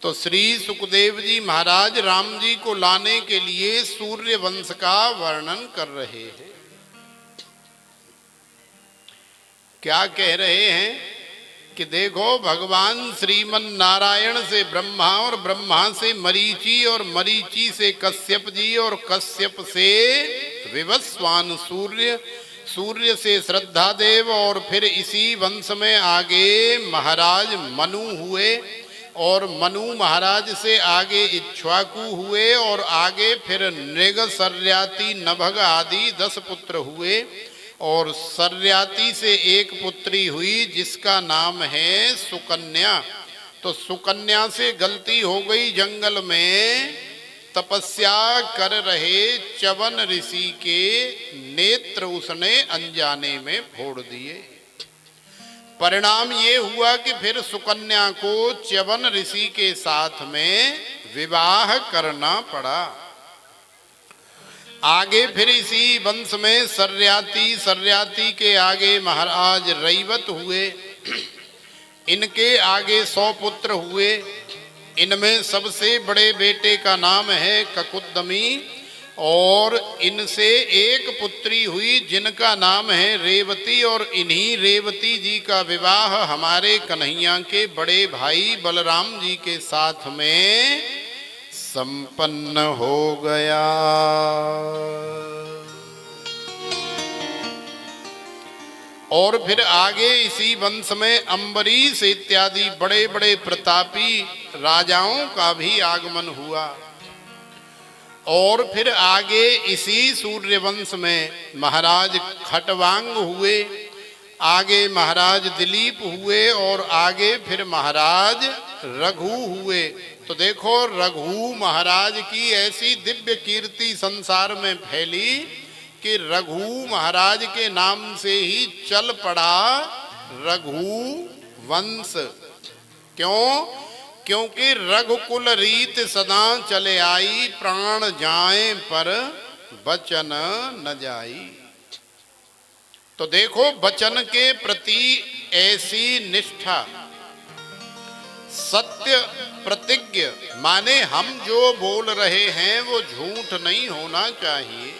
तो श्री सुखदेव जी महाराज राम जी को लाने के लिए सूर्य वंश का वर्णन कर रहे हैं। क्या कह रहे हैं कि देखो भगवान श्रीमन नारायण से ब्रह्मा और ब्रह्मा से मरीचि और मरीचि से कश्यप जी और कश्यप से विवस्वान सूर्य, सूर्य से श्रद्धा देव और फिर इसी वंश में आगे महाराज मनु हुए और मनु महाराज से आगे इक्ष्वाकु हुए और आगे फिर नृग सर्याति नभग आदि 10 पुत्र हुए और सर्याति से एक पुत्री हुई जिसका नाम है सुकन्या। तो सुकन्या से गलती हो गई, जंगल में तपस्या कर रहे च्यवन ऋषि के नेत्र उसने अनजाने में फोड़ दिए। परिणाम ये हुआ कि फिर सुकन्या को च्यवन ऋषि के साथ में विवाह करना पड़ा। आगे फिर इसी वंश में सर्याति, सर्याति के आगे महाराज रैवत हुए, इनके आगे 100 पुत्र हुए। इनमें सबसे बड़े बेटे का नाम है ककुदमी और इनसे एक पुत्री हुई जिनका नाम है रेवती और इन्हीं रेवती जी का विवाह हमारे कन्हैया के बड़े भाई बलराम जी के साथ में संपन्न हो गया। और फिर आगे इसी वंश में अम्बरीश इत्यादि बड़े बड़े प्रतापी राजाओं का भी आगमन हुआ। और फिर आगे इसी सूर्य वंश में महाराज खटवांग हुए, आगे महाराज दिलीप हुए और आगे फिर महाराज रघु हुए। तो देखो रघु महाराज की ऐसी दिव्य कीर्ति संसार में फैली कि रघु महाराज के नाम से ही चल पड़ा रघु वंश। क्यों? क्योंकि रघुकुल रीत सदा चले आई, प्राण जाए पर बचन न जाई। तो देखो वचन के प्रति ऐसी निष्ठा, सत्य प्रतिज्ञ माने हम जो बोल रहे हैं वो झूठ नहीं होना चाहिए।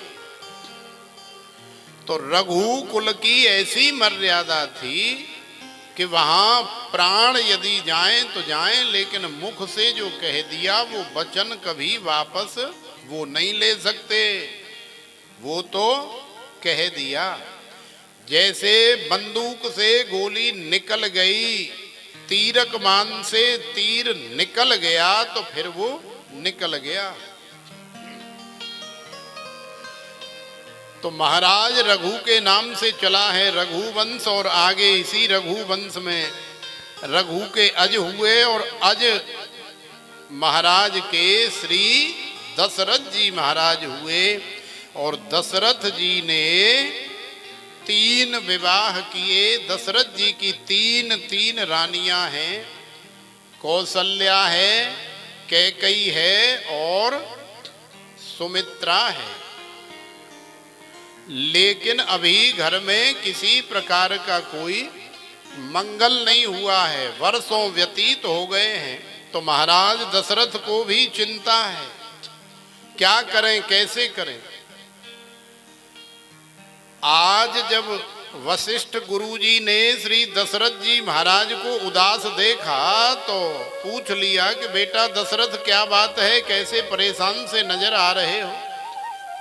तो रघुकुल की ऐसी मर्यादा थी कि वहां प्राण यदि जाएं तो जाएं, लेकिन मुख से जो कह दिया वो वचन कभी वापस वो नहीं ले सकते, वो तो कह दिया। जैसे बंदूक से गोली निकल गई, तीरक मान से तीर निकल गया तो फिर वो निकल गया। तो महाराज रघु के नाम से चला है रघुवंश और आगे इसी रघुवंश में रघु के अज हुए और अज महाराज के श्री दशरथ जी महाराज हुए। और दशरथ जी ने 3 विवाह किए। दशरथ जी की 3 रानियां हैं, कौशल्या है, कैकेयी है और सुमित्रा है। लेकिन अभी घर में किसी प्रकार का कोई मंगल नहीं हुआ है, वर्षों व्यतीत हो गए हैं। तो महाराज दशरथ को भी चिंता है, क्या करें कैसे करें। आज जब वशिष्ठ गुरुजी ने श्री दशरथ जी महाराज को उदास देखा तो पूछ लिया कि बेटा दशरथ क्या बात है, कैसे परेशान से नजर आ रहे हो।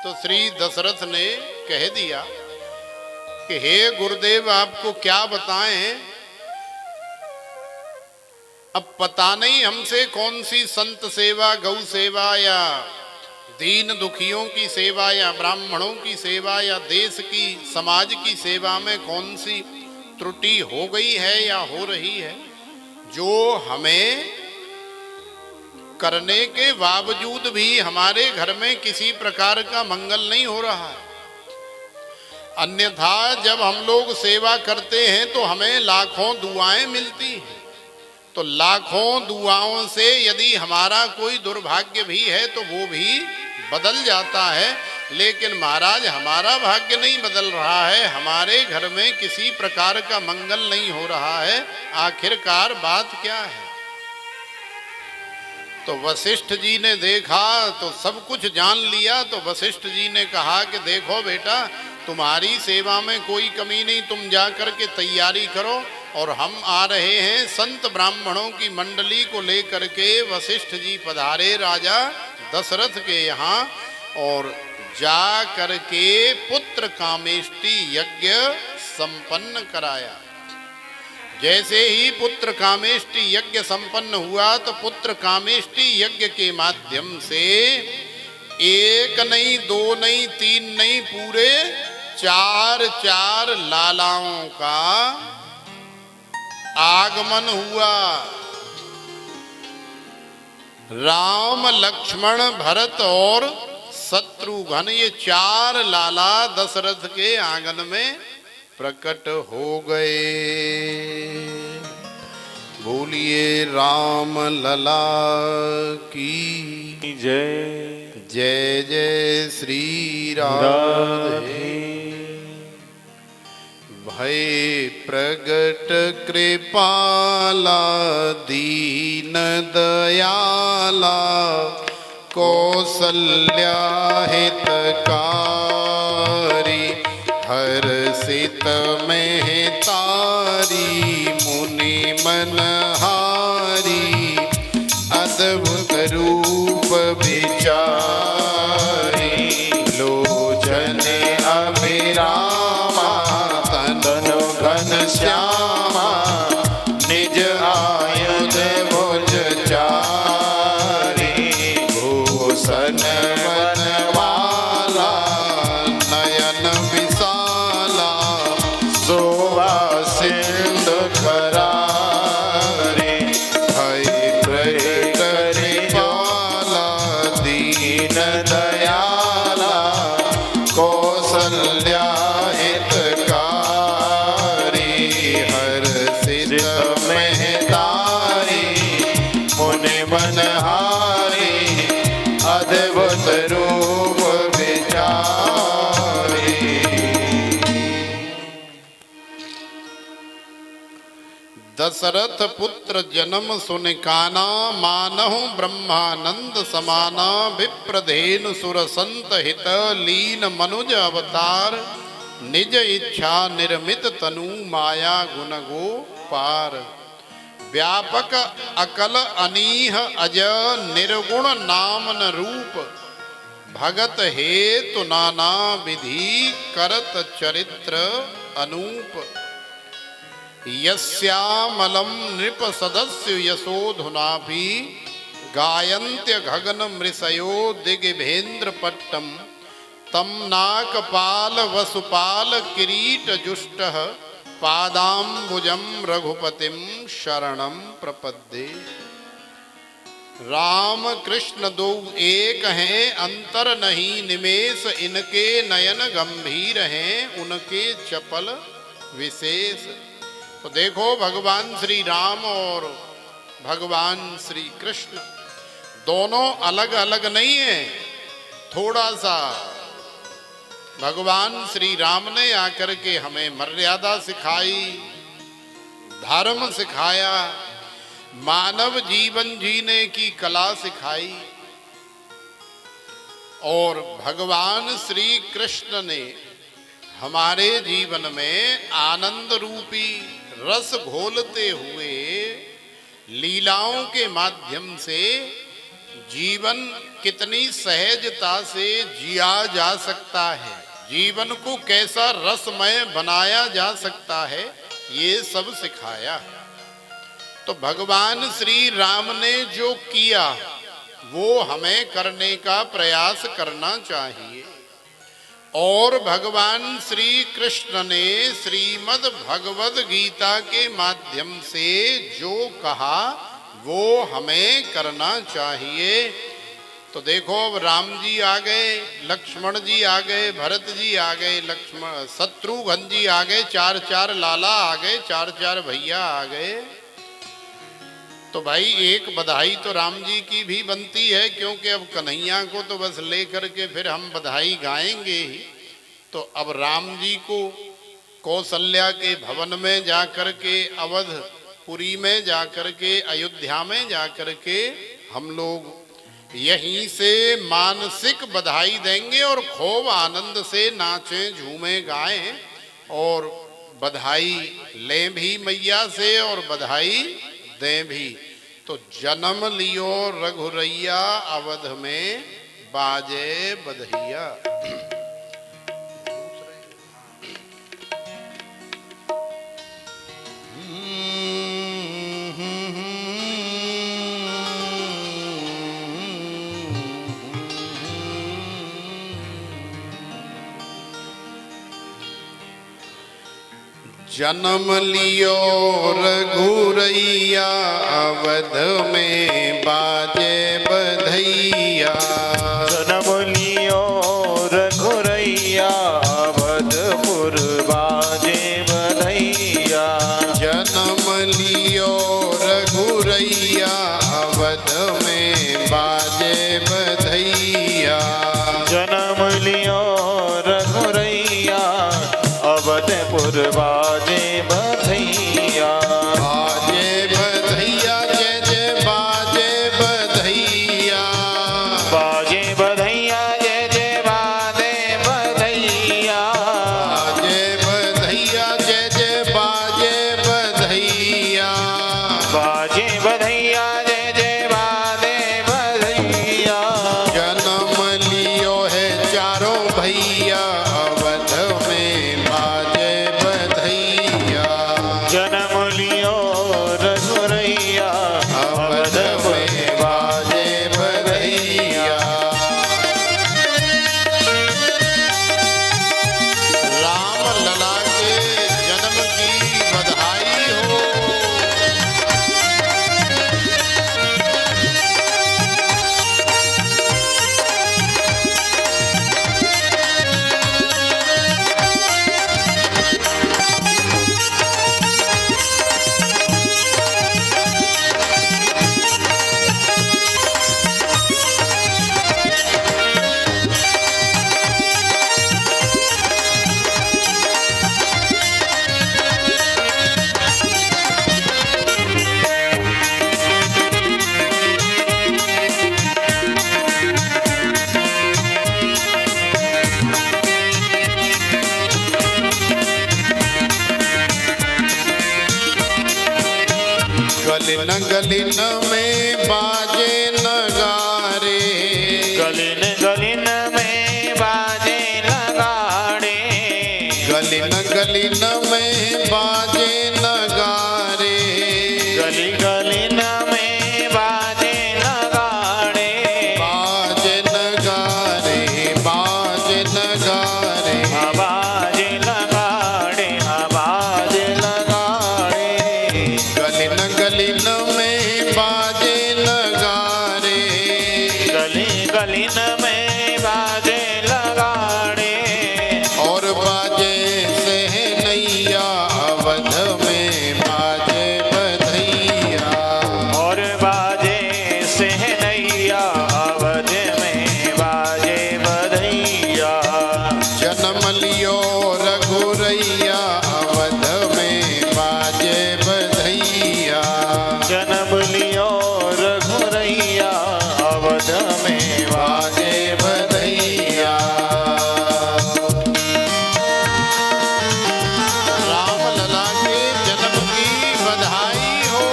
तो श्री दशरथ ने कह दिया कि हे गुरुदेव आपको क्या बताएं, अब पता नहीं हमसे कौन सी संत सेवा, गौ सेवा या दीन दुखियों की सेवा या ब्राह्मणों की सेवा या देश की समाज की सेवा में कौन सी त्रुटि हो गई है या हो रही है, जो हमें करने के बावजूद भी हमारे घर में किसी प्रकार का मंगल नहीं हो रहा है। अन्यथा जब हम लोग सेवा करते हैं तो हमें लाखों दुआएं मिलती हैं। तो लाखों दुआओं से यदि हमारा कोई दुर्भाग्य भी है तो वो भी बदल जाता है। लेकिन महाराज हमारा भाग्य नहीं बदल रहा है, हमारे घर में किसी प्रकार का मंगल नहीं हो रहा है। आखिरकार बात क्या है? तो वशिष्ठ जी ने देखा तो सब कुछ जान लिया। तो वशिष्ठ जी ने कहा कि देखो बेटा, तुम्हारी सेवा में कोई कमी नहीं, तुम जा कर के तैयारी करो और हम आ रहे हैं। संत ब्राह्मणों की मंडली को लेकर के वशिष्ठ जी पधारे राजा दशरथ के यहाँ और जा करके पुत्र कामेष्टि यज्ञ संपन्न कराया। जैसे ही पुत्र कामेष्टि यज्ञ संपन्न हुआ तो पुत्र कामेष्टि यज्ञ के माध्यम से एक नहीं, दो नहीं, तीन नहीं, पूरे 4 लालाओं का आगमन हुआ। राम, लक्ष्मण, भरत और शत्रुघ्न, ये 4 लाला दशरथ के आंगन में प्रकट हो गए। बोलिए राम लला की जय। जय जय श्री राधे। भय प्रगट कृपाला दीन दयाला कौसल्या हितकारी हर्षित में तारी मुनि मनहारी अद्भुत रूप विचारी लोचन अभिरामा तनु घन श्यामा निज आयुध भुज चारी भूषण वनमाला नयन विशाला शोभा सिंधु करारे भय प्रगट कृपाला दीन दयाला कौसल्या हितकारी हर्षित महतारी मुनि मनहारी अद्भुत रूप विचारी। दशरथ पुत्र जन्म सुन काना मानहु ब्रह्मानंद समाना विप्रधेनु सुर संत हित लीन मनुज अवतार निज इच्छा निर्मित तनु माया गुण गो पार व्यापक अकल अनीह अज निर्गुण नामन रूप भगत हेतु नाना विधि करत चरित्र अनूप यस्यामलम नृप सदस्य यशोधुनाभि गायन्त्य गगन मृषयो दिग्भेन्द्र पट्टम तम नाकपाल वसुपाल किरीट जुष्टः पादाम्बुजम रघुपतिम शरणम प्रपद्ये। राम कृष्ण दो एक हैं, अंतर नहीं निमेष इनके नयन गंभीर हैं, उनके चपल विशेष। तो देखो भगवान श्री राम और भगवान श्री कृष्ण दोनों अलग अलग नहीं है। थोड़ा सा भगवान श्री राम ने आकर के हमें मर्यादा सिखाई, धर्म सिखाया, मानव जीवन जीने की कला सिखाई। और भगवान श्री कृष्ण ने हमारे जीवन में आनंद रूपी रस घोलते हुए लीलाओं के माध्यम से जीवन कितनी सहजता से जिया जा सकता है, जीवन को कैसा रसमय बनाया जा सकता है, ये सब सिखाया। तो भगवान श्री राम ने जो किया वो हमें करने का प्रयास करना चाहिए। और भगवान श्री कृष्ण ने श्रीमद् भगवद गीता के माध्यम से जो कहा वो हमें करना चाहिए। तो देखो अब राम जी आ गए, लक्ष्मण जी आ गए, भरत जी आ गए, लक्ष्मण शत्रुघ्न जी आ गए, 4 लाला आ गए, 4 भैया आ गए। तो भाई एक बधाई तो राम जी की भी बनती है, क्योंकि अब कन्हैया को तो बस लेकर के फिर हम बधाई गाएंगे ही। तो अब राम जी को कौशल्या के भवन में जाकर के, अवधपुरी में जाकर के, अयोध्या में जाकर के हम लोग यहीं से मानसिक बधाई देंगे और खूब आनंद से नाचें, झूमें, गाएं और बधाई लें भी मैया से और बधाई दें भी। तो जन्म लियो रघुरैया, अवध में बाजे बधैया। जन्म लियो रघुरैया, अवध में बाजे बधैया। जन्म लियो रघुरैया, अवधपुर बाजे बधैया। जन्म लियो रघुरैया, अवध में बाजे बधैया। जन्म लियो रघुरैया, अवधपुर बाजे बधैया। बाजे बधैया, जय जय बाजे बधैया। बाजे बधैया, जय जय बाजे बधैया। बाजे बधैया, जय जय बाजे बधैया। बाजे बधैया, जय जय बाजे बधैया। जन्म लियो है चारों भैया, अवध में बाजे बधैया। जन्म लियो रघुरैया, अवध में बाजे बधैया। राम लला के जन्म की बधाई हो। गलिन गलिन में बाजे नगारे। गलिन गलिन में बाजे लगाड़े। गलिन गलिन में बाजे नगारे। गली गलिन में बाजे लगाड़े। बाजे नगारे, बाजे नगारे। आवाज लगाड़े, आवाज लगाड़े। गलिन गलिन में बाजे नगारे। गली गलिन में बाजे लगाड़े। और बाजे से नैया, अवध में बाजे बधैया। और बाजे से नैया, अवध में बाजे बधैया। जन्म लियो रघुरैया, अवध में बाजे बधैया। जन्म लियो रघुरैया, अवध में बाजे बधैया। राम लला के जन्म की बधाई हो।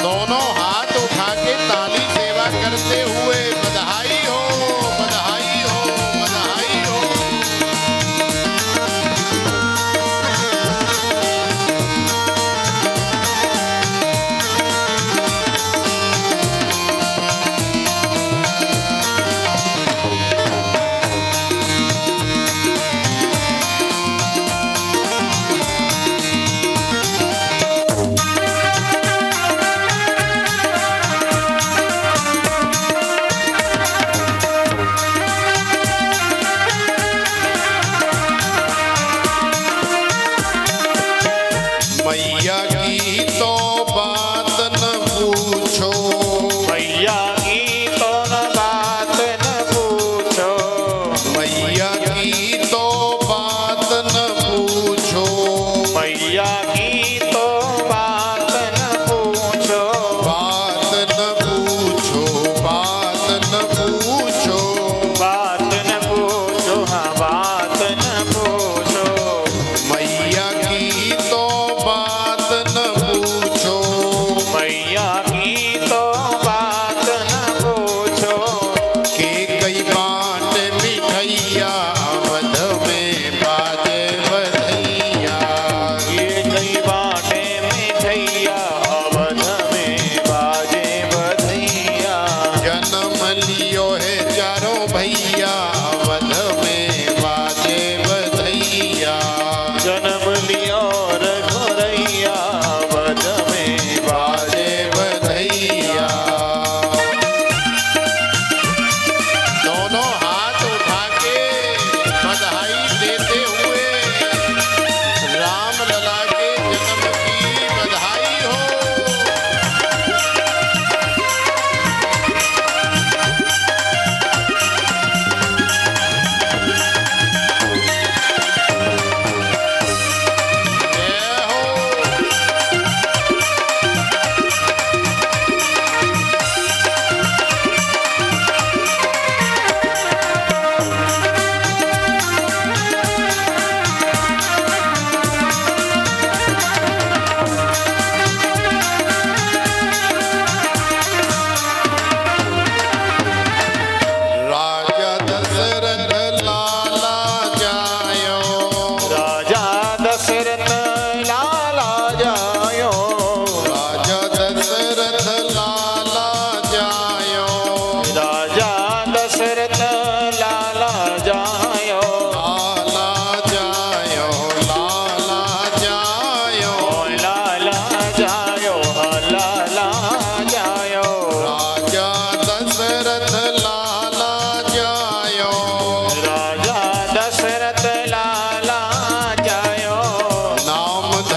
दोनों हाथ उठा के ताली सेवा करते हुए बधाई हो, बधाई हो, बधाई हो। मैया की तो बात न पूछो। मैया की तो न बात न पूछो। मैया की तो बात न पूछो। मैया की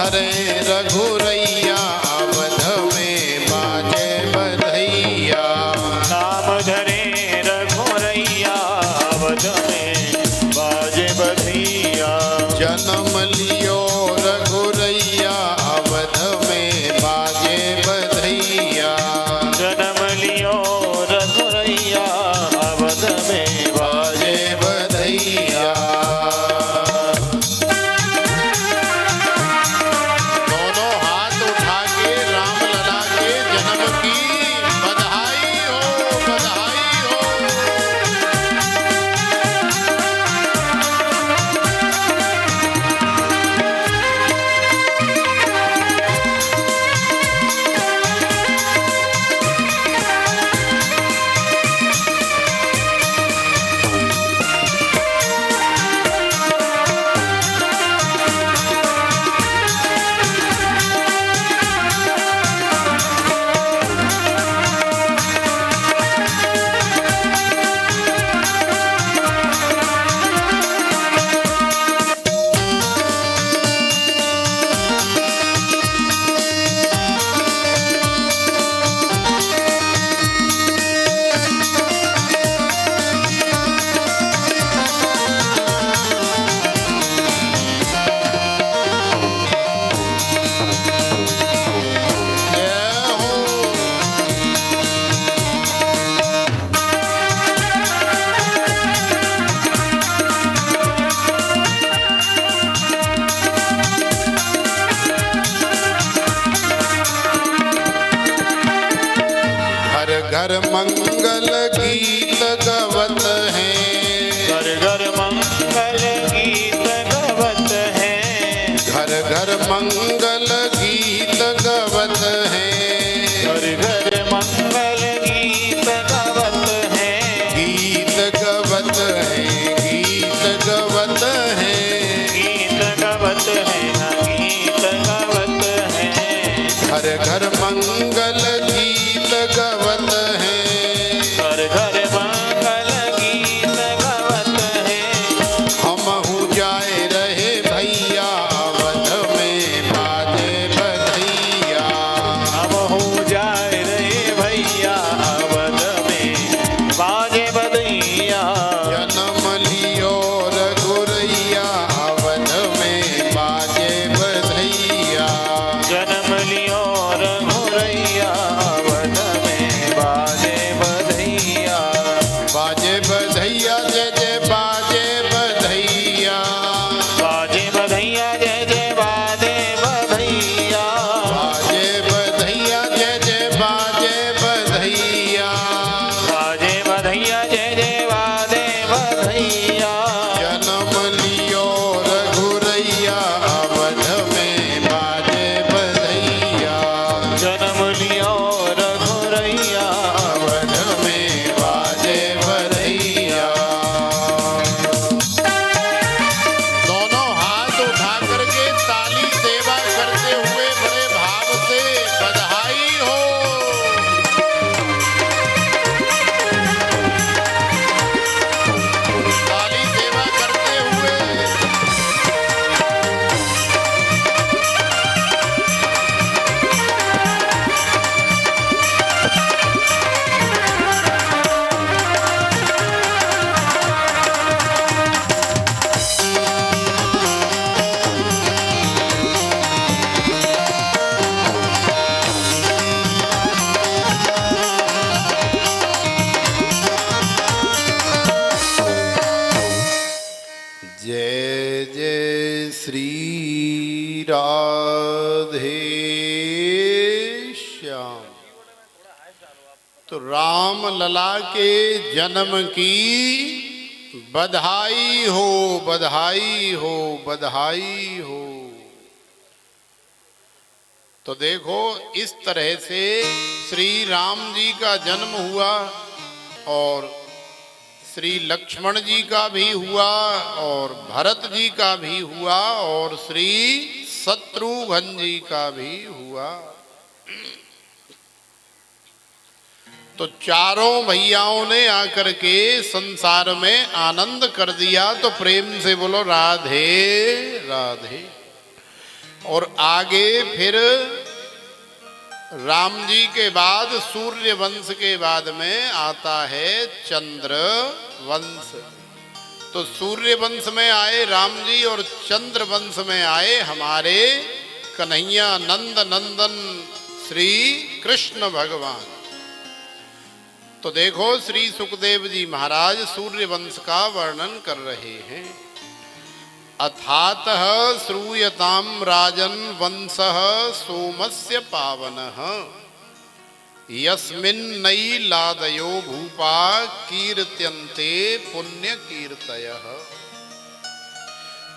धरे रघुरैया अवध में बाजे बधैया। नाम धरे रघुरैया अवध में बाजे बधैया। जन्म लियो रघुरैया अवध में बाजे बधैया। जन्म लियो रघुरैया अवध में बाजे बधैया। दोनों हाथ उठा के राम लला के जन्म की बधाई हो, बधाई हो। घर मंगल गीत गवत हैं। घर घर मंगल गीत गवत हैं। घर घर मंगल गीत गवत हैं। घर घर मंगल गीत गवत हैं। गीत गवत हैं, गीत गवत हैं। गीत गवत हैं, गीत गवत हैं। घर घर मंगल गीत गवत हैं। घर घर मंगल गीत गवत हैं। हमहु जाए रहे भैया अवध में बाजे बधैया। हमहु जाए रे भैया अवध में बाजे बधैया। जन्म लियो रघुरैया अवध में बाजे बधैया। जन्म लियो रघुरैया अवध में बाजे बधैया। बाजे बधैया जय जय बाजे बधैया। बाजे बधैया जय जय बाजे बधैया। बाजे बधैया जय जय बाजे बधैया। बाजे बधैया जय जय बाजे बधैया। जन्म लियो रघुरैया अवध में बाजे बधैया। जन्म लियो रघुरैया अवध में बाजे बधैया। दोनों हाथ उठा करके ताली सेवा करते हुए बड़े भाव से बधाई हो। ताली सेवा करते हुए जय जय श्री राधे श्याम। तो राम लला के जन्म की बधाई हो, बधाई हो, बधाई हो। तो देखो इस तरह से श्री राम जी का जन्म हुआ और श्री लक्ष्मण जी का भी हुआ और भरत जी का भी हुआ और श्री शत्रुघ्न जी का भी हुआ। तो चारों भैयाओं ने आकर के संसार में आनंद कर दिया। तो प्रेम से बोलो राधे राधे। और आगे फिर राम जी के बाद सूर्य वंश के बाद में आता है चंद्र वंश। तो सूर्य वंश में आए राम जी और चंद्र वंश में आए हमारे कन्हैया नंद नंदन श्री कृष्ण भगवान। तो देखो श्री सुखदेव जी महाराज सूर्य वंश का वर्णन कर रहे हैं। अथातः श्रूयताम राजन वंशः सोमस्य पावनः यस्मिन्नयि लादयो भूपा कीर्त्यन्ते पुण्य कीर्तयः।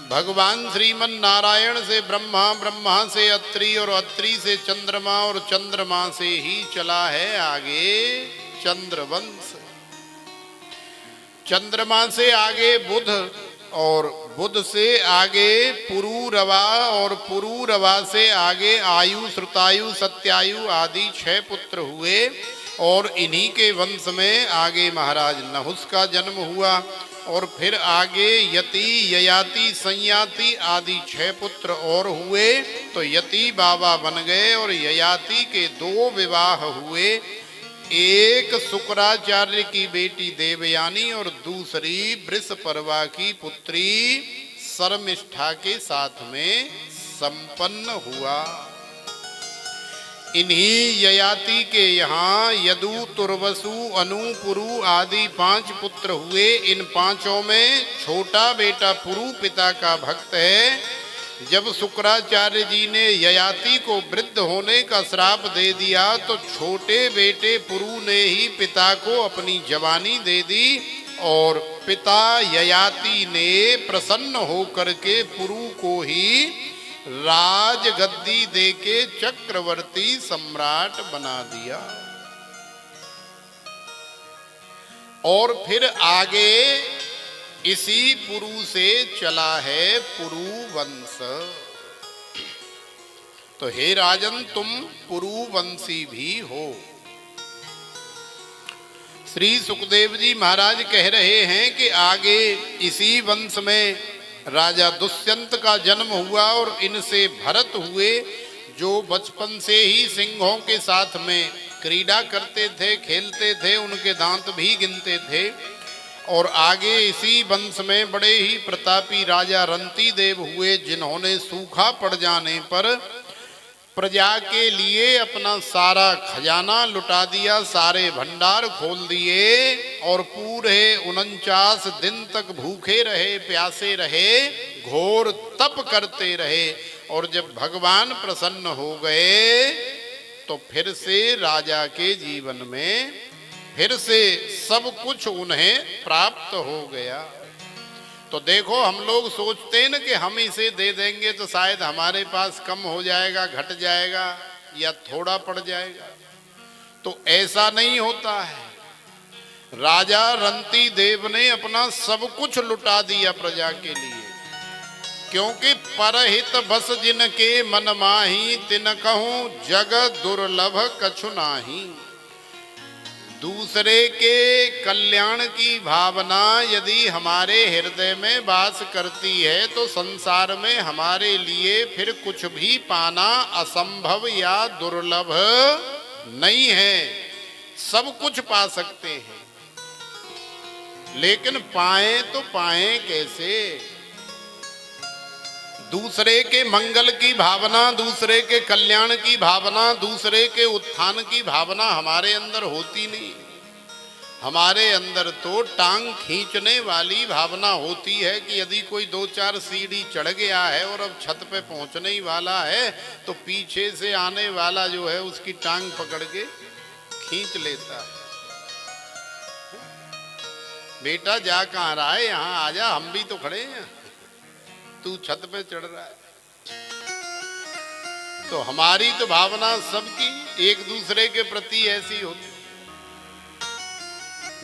भगवान श्रीमन नारायण से ब्रह्मा, ब्रह्मा से अत्रि और अत्रि से चंद्रमा और चंद्रमा से ही चला है आगे चंद्रवंश। चंद्रमा से आगे बुध और बुध से आगे पुरूरवा और पुरूरवा से आगे आयु, श्रुतायु, सत्यायु आदि 6 पुत्र हुए। और इन्हीं के वंश में आगे महाराज नहुस का जन्म हुआ और फिर आगे यति, ययाति, संयाति आदि 6 पुत्र और हुए। तो यति बाबा बन गए और ययाति के 2 विवाह हुए। एक शुक्राचार्य की बेटी देवयानी और दूसरी वृषपर्वा की पुत्री शर्मिष्ठा के साथ में संपन्न हुआ। इन्हीं ययाति के यहाँ यदु, तुर्वसु, अनु, पुरु आदि 5 पुत्र हुए। इन 5 में छोटा बेटा पुरु पिता का भक्त है। जब शुक्राचार्य जी ने ययाति को वृद्ध होने का श्राप दे दिया तो छोटे बेटे पुरु ने ही पिता को अपनी जवानी दे दी और पिता ययाति ने प्रसन्न होकर के पुरु को ही राजगद्दी देके चक्रवर्ती सम्राट बना दिया। और फिर आगे इसी पुरु से चला है पुरु वंश। तो हे राजन तुम पुरु वंशी भी हो। श्री सुखदेव जी महाराज कह रहे हैं कि आगे इसी वंश में राजा दुष्यंत का जन्म हुआ और इनसे भरत हुए, जो बचपन से ही सिंहों के साथ में क्रीड़ा करते थे, खेलते थे, उनके दांत भी गिनते थे। और आगे इसी वंश में बड़े ही प्रतापी राजा रंती देव हुए, जिन्होंने सूखा पड़ जाने पर प्रजा के लिए अपना सारा खजाना लुटा दिया, सारे भंडार खोल दिए और पूरे 49 दिन तक भूखे रहे, प्यासे रहे, घोर तप करते रहे। और जब भगवान प्रसन्न हो गए तो फिर से राजा के जीवन में फिर से सब कुछ उन्हें प्राप्त हो गया। तो देखो हम लोग सोचते हैं ना कि हम इसे दे देंगे तो शायद हमारे पास कम हो जाएगा, घट जाएगा या थोड़ा पड़ जाएगा। तो ऐसा नहीं होता है। राजा रंती देव ने अपना सब कुछ लुटा दिया प्रजा के लिए, क्योंकि परहित बस जिनके मन माही तिन कहूं जग दुर्लभ कछु नाही। दूसरे के कल्याण की भावना यदि हमारे हृदय में वास करती है तो संसार में हमारे लिए फिर कुछ भी पाना असंभव या दुर्लभ नहीं है। सब कुछ पा सकते हैं, लेकिन पाए तो पाए कैसे? दूसरे के मंगल की भावना, दूसरे के कल्याण की भावना, दूसरे के उत्थान की भावना हमारे अंदर होती नहीं। हमारे अंदर तो टांग खींचने वाली भावना होती है कि यदि कोई 2-4 सीढ़ी चढ़ गया है और अब छत पे पहुंचने ही वाला है तो पीछे से आने वाला जो है उसकी टांग पकड़ के खींच लेता है। बेटा जा कहाँ रहा है, यहाँ आजा, हम भी तो खड़े हैं, तू छत पे चढ़ रहा है। तो हमारी तो भावना सबकी एक दूसरे के प्रति ऐसी होती।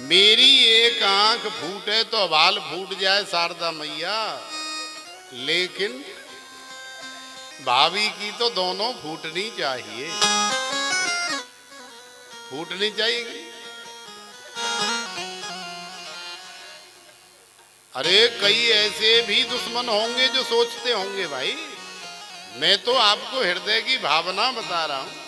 मेरी एक आंख फूटे तो बाल फूट जाए शारदा मैया, लेकिन भाभी की तो दोनों फूटनी चाहिए, फूटनी चाहिए। अरे कई ऐसे भी दुश्मन होंगे जो सोचते होंगे भाई मैं तो आपको हृदय की भावना बता रहा हूं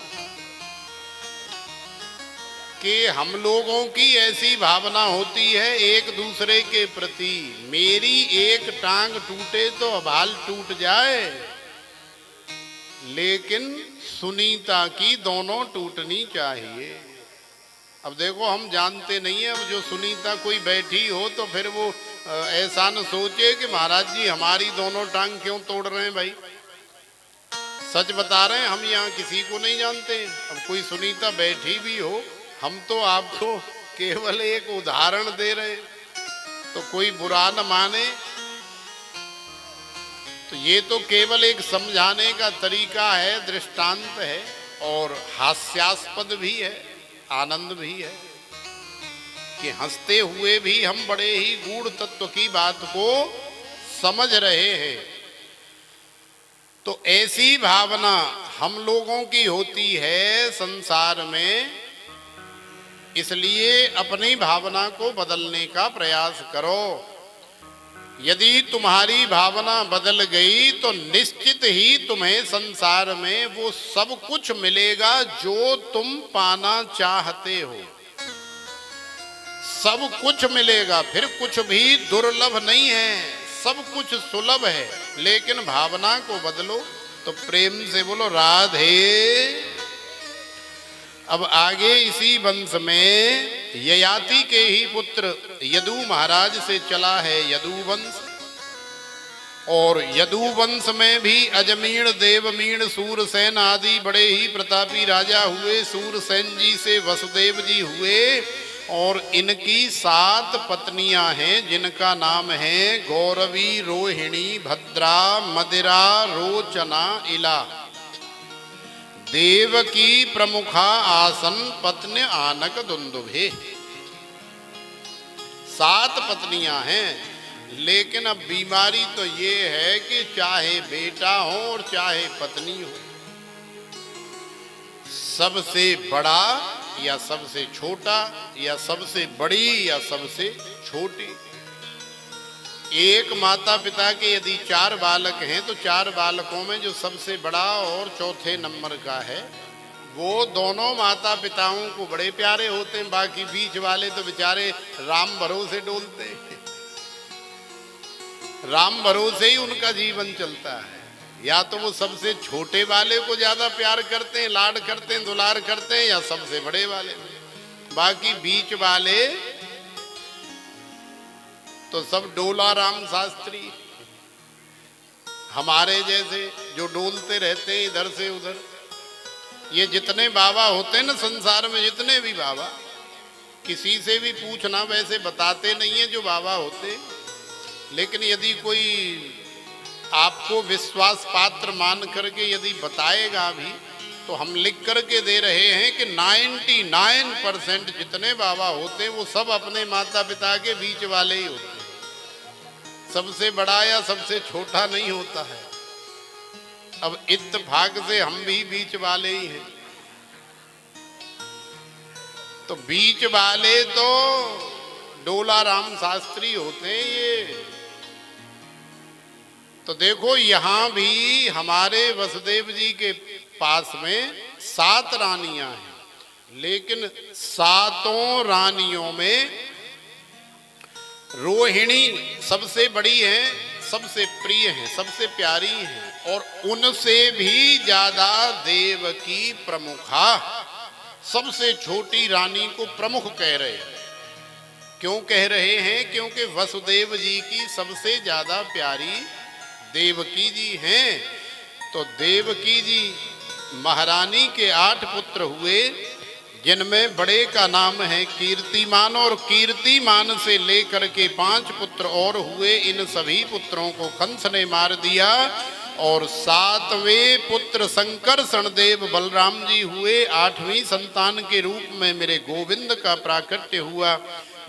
कि हम लोगों की ऐसी भावना होती है एक दूसरे के प्रति, मेरी एक टांग टूटे तो अभाल टूट जाए, लेकिन सुनीता की दोनों टूटनी चाहिए। अब देखो हम जानते नहीं है, अब जो सुनीता कोई बैठी हो तो फिर वो ऐसा न सोचे कि महाराज जी हमारी दोनों टांग क्यों तोड़ रहे हैं। भाई सच बता रहे हैं, हम यहाँ किसी को नहीं जानते। अब कोई सुनीता बैठी भी हो, हम तो आपको केवल एक उदाहरण दे रहे हैं, तो कोई बुरा न माने। तो ये तो केवल एक समझाने का तरीका है, दृष्टांत है और हास्यास्पद भी है, आनंद भी है कि हंसते हुए भी हम बड़े ही गूढ़ तत्व की बात को समझ रहे हैं। तो ऐसी भावना हम लोगों की होती है संसार में, इसलिए अपनी भावना को बदलने का प्रयास करो। यदि तुम्हारी भावना बदल गई तो निश्चित ही तुम्हें संसार में वो सब कुछ मिलेगा जो तुम पाना चाहते हो। सब कुछ मिलेगा, फिर कुछ भी दुर्लभ नहीं है, सब कुछ सुलभ है। लेकिन भावना को बदलो। तो प्रेम से बोलो राधे। अब आगे इसी वंश में ययाति के ही पुत्र यदु महाराज से चला है यदु वंश, और यदु वंश में भी अजमीण, देवमीण, सूरसेन आदि बड़े ही प्रतापी राजा हुए। सूरसेन जी से वसुदेव जी हुए और इनकी 7 पत्नियां हैं, जिनका नाम है गौरवी, रोहिणी, भद्रा, मदिरा, रोचना, इला। देवकी प्रमुखा आसन पत्नी आनक दुंदुभे। 7 पत्नियां हैं, लेकिन अब बीमारी तो ये है कि चाहे बेटा हो और चाहे पत्नी हो, सबसे बड़ा या सबसे छोटा या सबसे बड़ी या सबसे छोटी। एक माता पिता के यदि 4 बालक हैं तो 4 बालकों में जो सबसे बड़ा और चौथे नंबर का है, वो दोनों माता पिताओं को बड़े प्यारे होते हैं। बाकी बीच वाले तो बेचारे राम भरोसे डोलते हैं, राम भरोसे ही उनका जीवन चलता है। या तो वो सबसे छोटे वाले को ज्यादा प्यार करते हैं, लाड करते हैं, दुलार करते हैं, या सबसे बड़े वाले। बाकी बीच वाले तो सब डोला राम शास्त्री, हमारे जैसे जो डोलते रहते हैं इधर से उधर। ये जितने बाबा होते हैं ना संसार में, जितने भी बाबा, किसी से भी पूछना, वैसे बताते नहीं है जो बाबा होते, लेकिन यदि कोई आपको विश्वास पात्र मान करके यदि बताएगा भी, तो हम लिख करके दे रहे हैं कि 99% जितने बाबा होते हैं वो सब अपने माता पिता के बीच वाले ही होते हैं। सबसे बड़ा या सबसे छोटा नहीं होता है। अब इत्तेफाक से हम भी बीच वाले ही हैं। तो बीच वाले तो डोला राम शास्त्री होते हैं ये। तो देखो यहां भी हमारे वसुदेव जी के पास में 7 रानियां हैं, लेकिन 7 रानियों में रोहिणी सबसे बड़ी है, सबसे प्रिय है, सबसे प्यारी है, और उनसे भी ज्यादा देवकी प्रमुखा, सबसे छोटी रानी को प्रमुख कह रहे हैं। क्यों कह रहे हैं? क्योंकि वसुदेव जी की सबसे ज्यादा प्यारी देवकी जी हैं। तो देवकी जी महारानी के 8 पुत्र हुए, जिनमें बड़े का नाम है कीर्तिमान, और कीर्तिमान से लेकर के 5 पुत्र और हुए। इन सभी पुत्रों को कंस ने मार दिया। और 7वें पुत्र संकर्षण देव बलराम जी हुए। 8वीं संतान के रूप में मेरे गोविंद का प्राकट्य हुआ।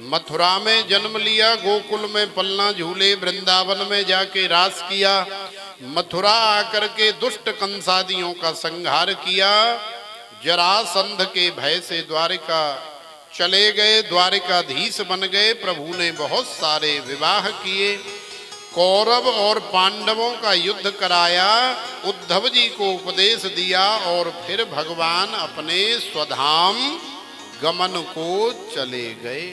मथुरा में जन्म लिया, गोकुल में पलना झूले, वृंदावन में जाके रास किया, मथुरा आकर के दुष्ट कंसादियों का संहार किया, जरासंध के भय से द्वारिका चले गए, द्वारिकाधीश बन गए। प्रभु ने बहुत सारे विवाह किए। कौरव और पांडवों का युद्ध कराया, उद्धव जी को उपदेश दिया और फिर भगवान अपने स्वधाम गमन को चले गए।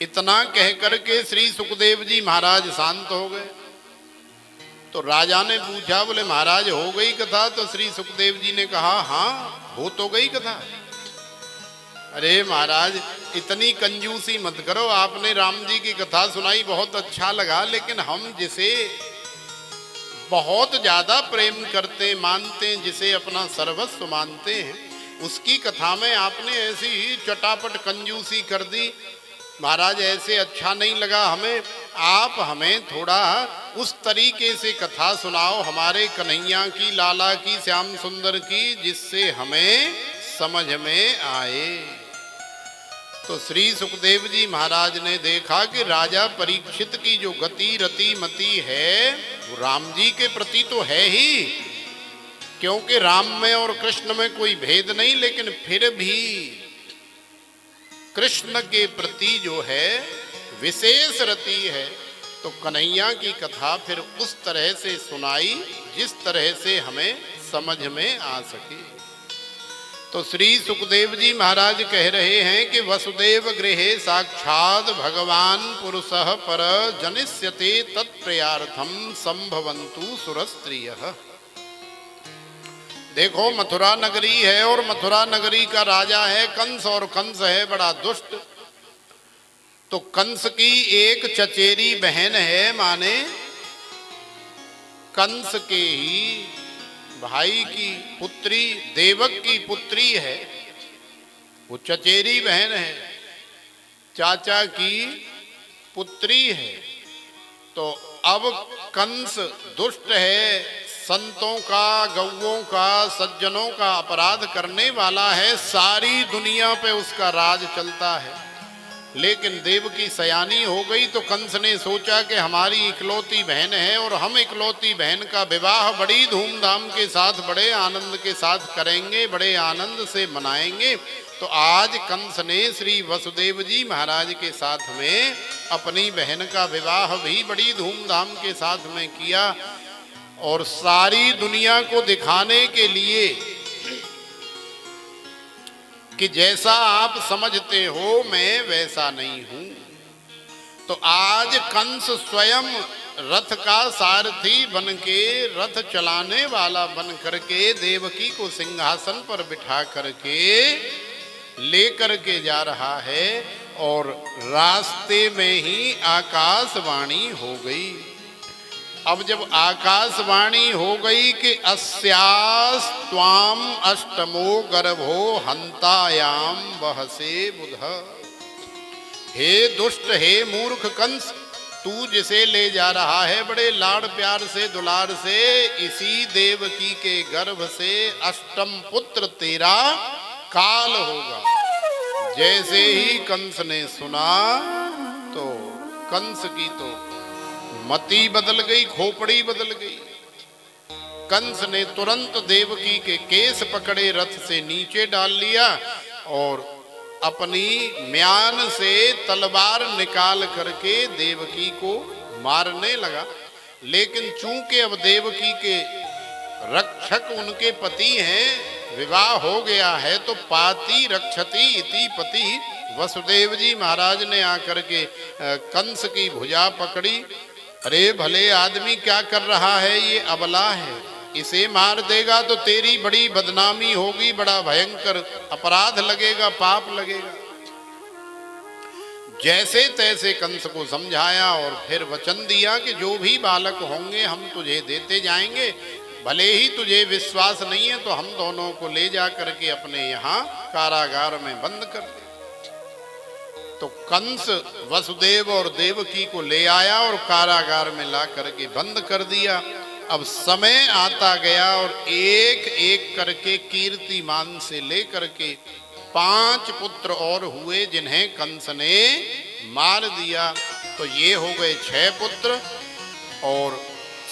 इतना कह करके श्री सुखदेव जी महाराज शांत हो गए। तो राजा ने पूछा, बोले महाराज हो गई कथा? तो श्री सुखदेव जी ने कहा, हाँ हो तो गई कथा। अरे महाराज इतनी कंजूसी मत करो, आपने राम जी की कथा सुनाई बहुत अच्छा लगा, लेकिन हम जिसे बहुत ज्यादा प्रेम करते मानते हैं, जिसे अपना सर्वस्व मानते हैं, उसकी कथा में आपने ऐसी ही चटापट कंजूसी कर दी। महाराज ऐसे अच्छा नहीं लगा हमें, आप हमें थोड़ा उस तरीके से कथा सुनाओ हमारे कन्हैया की, लाला की, श्याम सुंदर की, जिससे हमें समझ में आए। तो श्री सुखदेव जी महाराज ने देखा कि राजा परीक्षित की जो गति रति मति है वो राम जी के प्रति तो है ही, क्योंकि राम में और कृष्ण में कोई भेद नहीं, लेकिन फिर भी कृष्ण के प्रति जो है विशेष रति है। तो कन्हैया की कथा फिर उस तरह से सुनाई जिस तरह से हमें समझ में आ सके। तो श्री सुखदेव जी महाराज कह रहे हैं कि वसुदेव गृहे साक्षात भगवान पुरुषः पर जनिष्यते तत्प्रियार्थम संभवन्तु सुरस्त्रियः। देखो मथुरा नगरी है और मथुरा नगरी का राजा है कंस, और कंस है बड़ा दुष्ट। तो कंस की एक चचेरी बहन है, माने कंस के ही भाई की पुत्री, देवक की पुत्री है, वो चचेरी बहन है, चाचा की पुत्री है। तो अब कंस दुष्ट है, संतों का, गौओं का, सज्जनों का अपराध करने वाला है, सारी दुनिया पे उसका राज चलता है। लेकिन देवकी सयानी हो गई तो कंस ने सोचा कि हमारी इकलौती बहन है और हम इकलौती बहन का विवाह बड़ी धूमधाम के साथ, बड़े आनंद के साथ करेंगे, बड़े आनंद से मनाएंगे। तो आज कंस ने श्री वसुदेव जी महाराज के साथ में अपनी बहन का विवाह भी बड़ी धूमधाम के साथ में किया, और सारी दुनिया को दिखाने के लिए कि जैसा आप समझते हो मैं वैसा नहीं हूं। तो आज कंस स्वयं रथ का सारथी बन के, रथ चलाने वाला बन करके देवकी को सिंहासन पर बिठा करके लेकर के जा रहा है, और रास्ते में ही आकाशवाणी हो गई। अब जब आकाशवाणी हो गई कि अस्यास्त्वाम अष्टमो गर्भो हंतायाम वहसे बुध। हे दुष्ट, हे मूर्ख कंस, तू जिसे ले जा रहा है बड़े लाड़ प्यार से, दुलार से, इसी देवकी के गर्भ से अष्टम पुत्र तेरा काल होगा। जैसे ही कंस ने सुना तो कंस की तो मति बदल गई, खोपड़ी बदल गई। कंस ने तुरंत देवकी के केस पकड़े, रथ से नीचे डाल लिया और अपनी म्यान से तलवार निकाल करके देवकी को मारने लगा। लेकिन चूंकि अब देवकी के रक्षक उनके पति हैं, विवाह हो गया है, तो पाति रक्षति इति पति। वसुदेव जी महाराज ने आकर के कंस की भुजा पकड़ी। अरे भले आदमी क्या कर रहा है, ये अबला है, इसे मार देगा तो तेरी बड़ी बदनामी होगी, बड़ा भयंकर अपराध लगेगा, पाप लगेगा। जैसे तैसे कंस को समझाया और फिर वचन दिया कि जो भी बालक होंगे हम तुझे देते जाएंगे, भले ही तुझे विश्वास नहीं है तो हम दोनों को ले जा करके अपने यहाँ कारागार में बंद कर दे। तो कंस वसुदेव और देवकी को ले आया और कारागार में ला करके बंद कर दिया। अब समय आता गया और एक एक करके कीर्तिमान से लेकर के 5 पुत्र और हुए जिन्हें कंस ने मार दिया। तो ये हो गए 6 पुत्र, और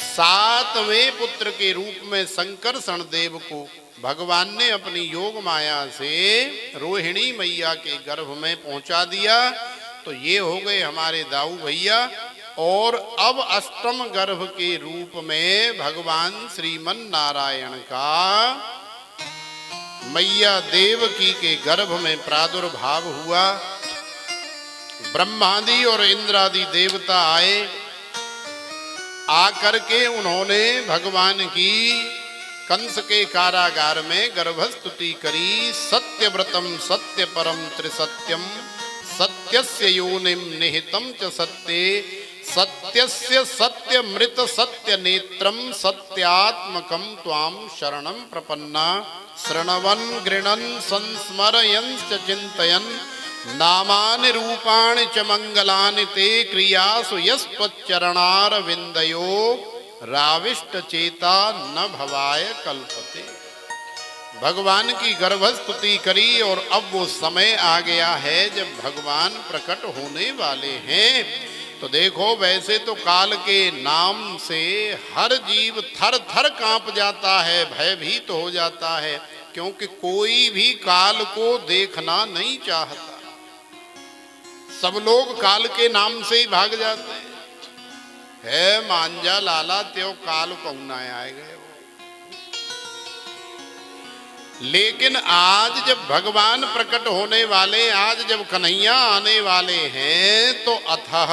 7वें पुत्र के रूप में संकर्षण देव को भगवान ने अपनी योग माया से रोहिणी मैया के गर्भ में पहुंचा दिया। तो ये हो गए हमारे दाऊ भैया। और अब अष्टम गर्भ के रूप में भगवान श्रीमन नारायण का मैया देवकी के गर्भ में प्रादुर्भाव हुआ। ब्रह्मादि और इंद्रादि देवता आए, आकर के उन्होंने भगवान की कंस के कारागार में गर्भस्तुति करी। सत्यव्रतम सत्य परम त्रिसत्यम सत्यस्य योनिम निहितम च सत्ये सत्यस्य सत्यमृत सत्य नेत्रम सत्यात्मकम त्वाम शरणं प्रपन्ना शृण्वन् गृह्णन् संस्मरयन् च चिन्तयन् नामानि रूपाणि च मंगलानि ते क्रियासु यस्त्वच्चरणारविन्दयो राविष्ट चेता न भवाय कल्पते। भगवान की गर्भस्तुति करी और अब वो समय आ गया है जब भगवान प्रकट होने वाले हैं। तो देखो, वैसे तो काल के नाम से हर जीव थर थर कांप जाता है, भयभीत हो जाता है, क्योंकि कोई भी काल को देखना नहीं चाहता। सब लोग काल के नाम से ही भाग जाते हैं। है मांझा लाला त्यो काल कौना आए गए। लेकिन आज जब भगवान प्रकट होने वाले, आज जब कन्हैया आने वाले हैं, तो अथः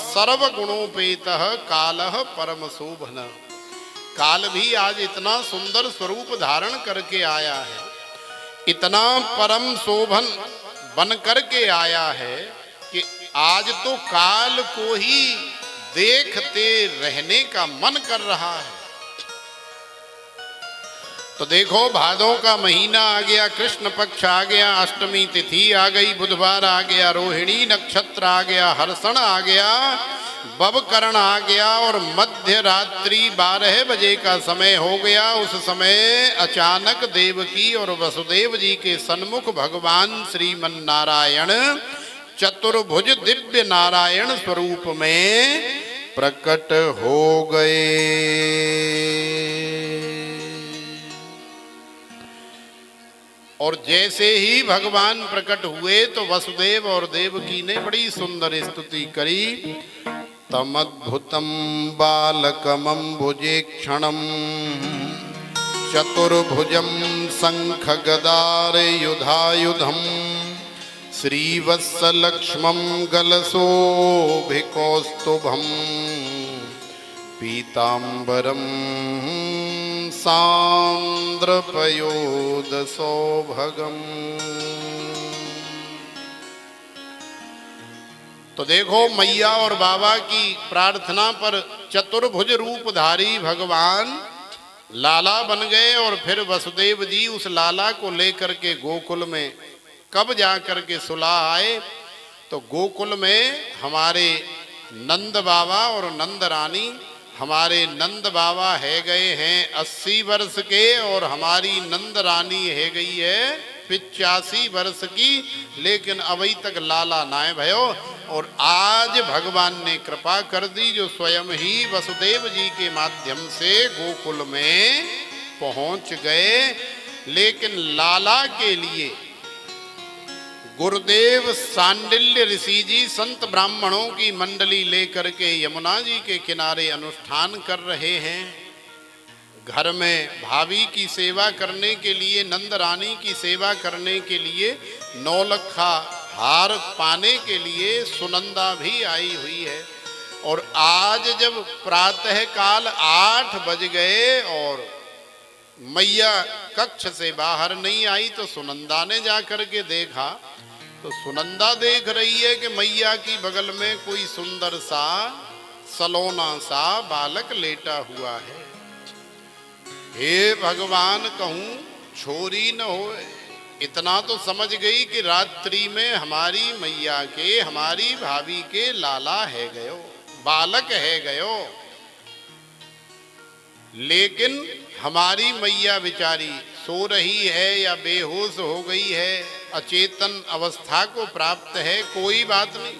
सर्व गुणोपेतः कालः परम शोभन। काल भी आज इतना सुंदर स्वरूप धारण करके आया है, इतना परम शोभन बन करके आया है कि आज तो काल को ही देखते रहने का मन कर रहा है। तो देखो, भादों का महीना आ गया, कृष्ण पक्ष आ गया, अष्टमी तिथि आ गई, बुधवार आ गया, रोहिणी नक्षत्र आ गया, हर्षण आ गया, बबकरण आ गया और मध्य रात्रि 12 बजे का समय हो गया। उस समय अचानक देवकी और वसुदेव जी के सन्मुख भगवान श्रीमन नारायण चतुर्भुज दिव्य नारायण स्वरूप में प्रकट हो गए। और जैसे ही भगवान प्रकट हुए तो वसुदेव और देवकी ने बड़ी सुंदर स्तुति करी। तमद्भुतम बालकमंबुजे क्षणम चतुर्भुजम शंख गदार युधायुधम श्रीवत्सलक्ष्मं गलशोभिकौस्तुभं पीतांबरम सांद्रपयोदसौभगम। तो देखो, मैया और बाबा की प्रार्थना पर चतुर्भुज रूपधारी भगवान लाला बन गए। और फिर वसुदेव जी उस लाला को लेकर के गोकुल में कब जा करके सुला आए, तो गोकुल में हमारे नंद बाबा और नंद रानी, हमारे नंद बाबा है गए हैं 80 वर्ष के और हमारी नंद रानी है गई है 85 वर्ष की, लेकिन अभी तक लाला नाय भयो। और आज भगवान ने कृपा कर दी, जो स्वयं ही वसुदेव जी के माध्यम से गोकुल में पहुंच गए। लेकिन लाला के लिए गुरुदेव सांडिल्य ऋषि जी संत ब्राह्मणों की मंडली लेकर के यमुना जी के किनारे अनुष्ठान कर रहे हैं। घर में भाभी की सेवा करने के लिए, नंद रानी की सेवा करने के लिए, नौलखा हार पाने के लिए सुनंदा भी आई हुई है। और आज जब प्रातः काल 8 बज गए और मैया कक्ष से बाहर नहीं आई, तो सुनंदा ने जाकर के देखा, तो सुनंदा देख रही है कि मैया की बगल में कोई सुंदर सा सलोना सा बालक लेटा हुआ है। हे भगवान, कहूं छोरी न होए। इतना तो समझ गई कि रात्रि में हमारी मैया के, हमारी भाभी के लाला है गयो, बालक है गयो। लेकिन हमारी मैया बेचारी सो रही है या बेहोश हो गई है, अचेतन अवस्था को प्राप्त है, कोई बात नहीं,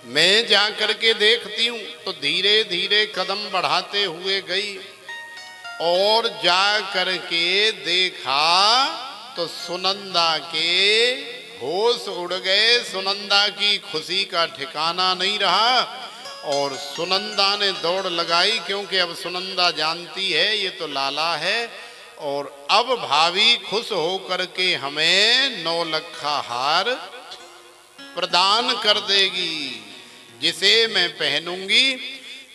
मैं जा करके देखती हूं। तो धीरे धीरे कदम बढ़ाते हुए गई और जा करके देखा तो सुनंदा के होश उड़ गए। सुनंदा की खुशी का ठिकाना नहीं रहा और सुनंदा ने दौड़ लगाई, क्योंकि अब सुनंदा जानती है ये तो लाला है और अब भाभी खुश होकर के हमें 9 लखा हार प्रदान कर देगी, जिसे मैं पहनूंगी।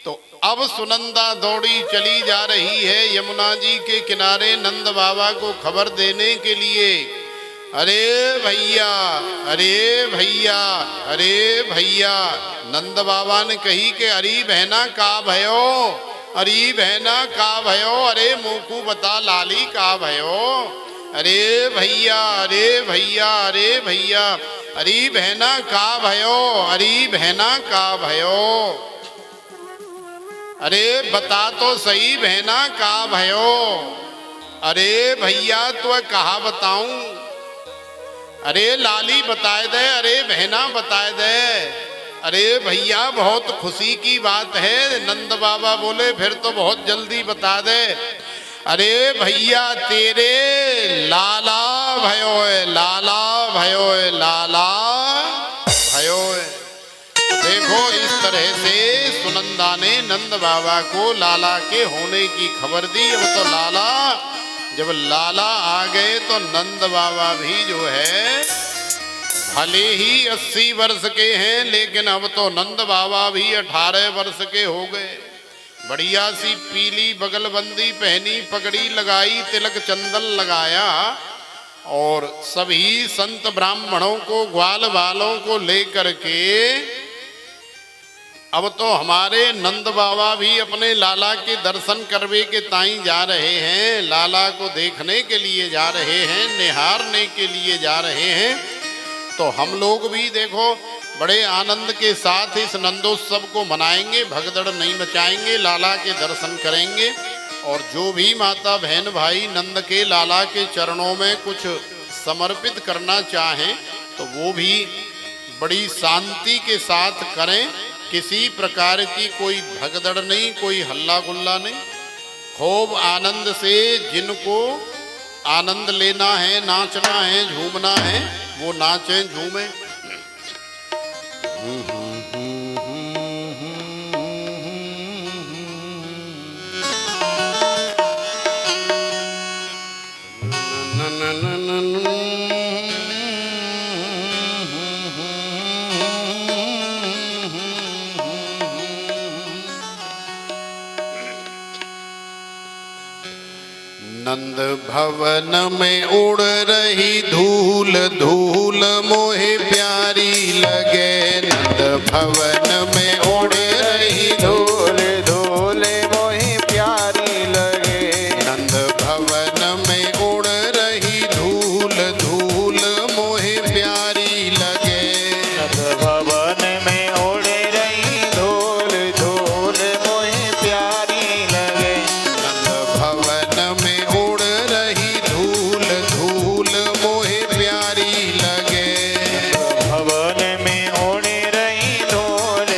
तो अब सुनंदा दौड़ी चली जा रही है यमुना जी के किनारे नंद बाबा को खबर देने के लिए। अरे भैया, अरे भैया, अरे भैया। नंद बाबा ने कही कि अरे बहना का भयो, अरे बहना का भयो, अरे मोकू बता लाली का भयो। अरे भैया, अरे भैया, अरे भैया, अरे बहना का भयो, अरे बहना का भयो। अरे बता तो सही बहना का भयो। अरे भैया तो कहा बताऊं, अरे लाली बताए दे, अरे बहना बताए दे। अरे भैया बहुत खुशी की बात है। नंद बाबा बोले फिर तो बहुत जल्दी बता दे। अरे भैया तेरे लाला भयो है, लाला भयो है, लाला भयो है। देखो इस तरह से सुनंदा ने नंद बाबा को लाला के होने की खबर दी। अब तो लाला, जब लाला आ गए तो नंद बाबा भी जो है भले ही 80 वर्ष के हैं, लेकिन अब तो नंद बाबा भी 18 वर्ष के हो गए। बढ़िया सी पीली बगलबंदी पहनी, पगड़ी लगाई, तिलक चंदन लगाया और सभी संत ब्राह्मणों को, ग्वाल वालों को लेकर के अब तो हमारे नंद बाबा भी अपने लाला के दर्शन करवे के ताई जा रहे हैं, लाला को देखने के लिए जा रहे हैं, निहारने के लिए जा रहे हैं। तो हम लोग भी देखो बड़े आनंद के साथ इस नंदोत्सव को मनाएंगे, भगदड़ नहीं मचाएंगे, लाला के दर्शन करेंगे। और जो भी माता बहन भाई नंद के लाला के चरणों में कुछ समर्पित करना चाहें तो वो भी बड़ी शांति के साथ करें। किसी प्रकार की कोई भगदड़ नहीं, कोई हल्ला गुल्ला नहीं। खूब आनंद से जिनको आनंद लेना है, नाचना है, झूमना है, वो नाचें झूमें। नंद भवन में उड़ रही धूल, धूल मोहे प्यारी लगे। नंद भवन में उड़ रही धूल, धूल मोहे प्यारी लगे। नंद भवन में उड़ रही धूल, धूल मोहे प्यारी लगे। नंद भवन में उड़ रही धूल, धूल मोहे प्यारी लगे। नंद भवन में उड़ रही धूल, धूल मोहे प्यारी लगे। भवन में उड़ रही धूल,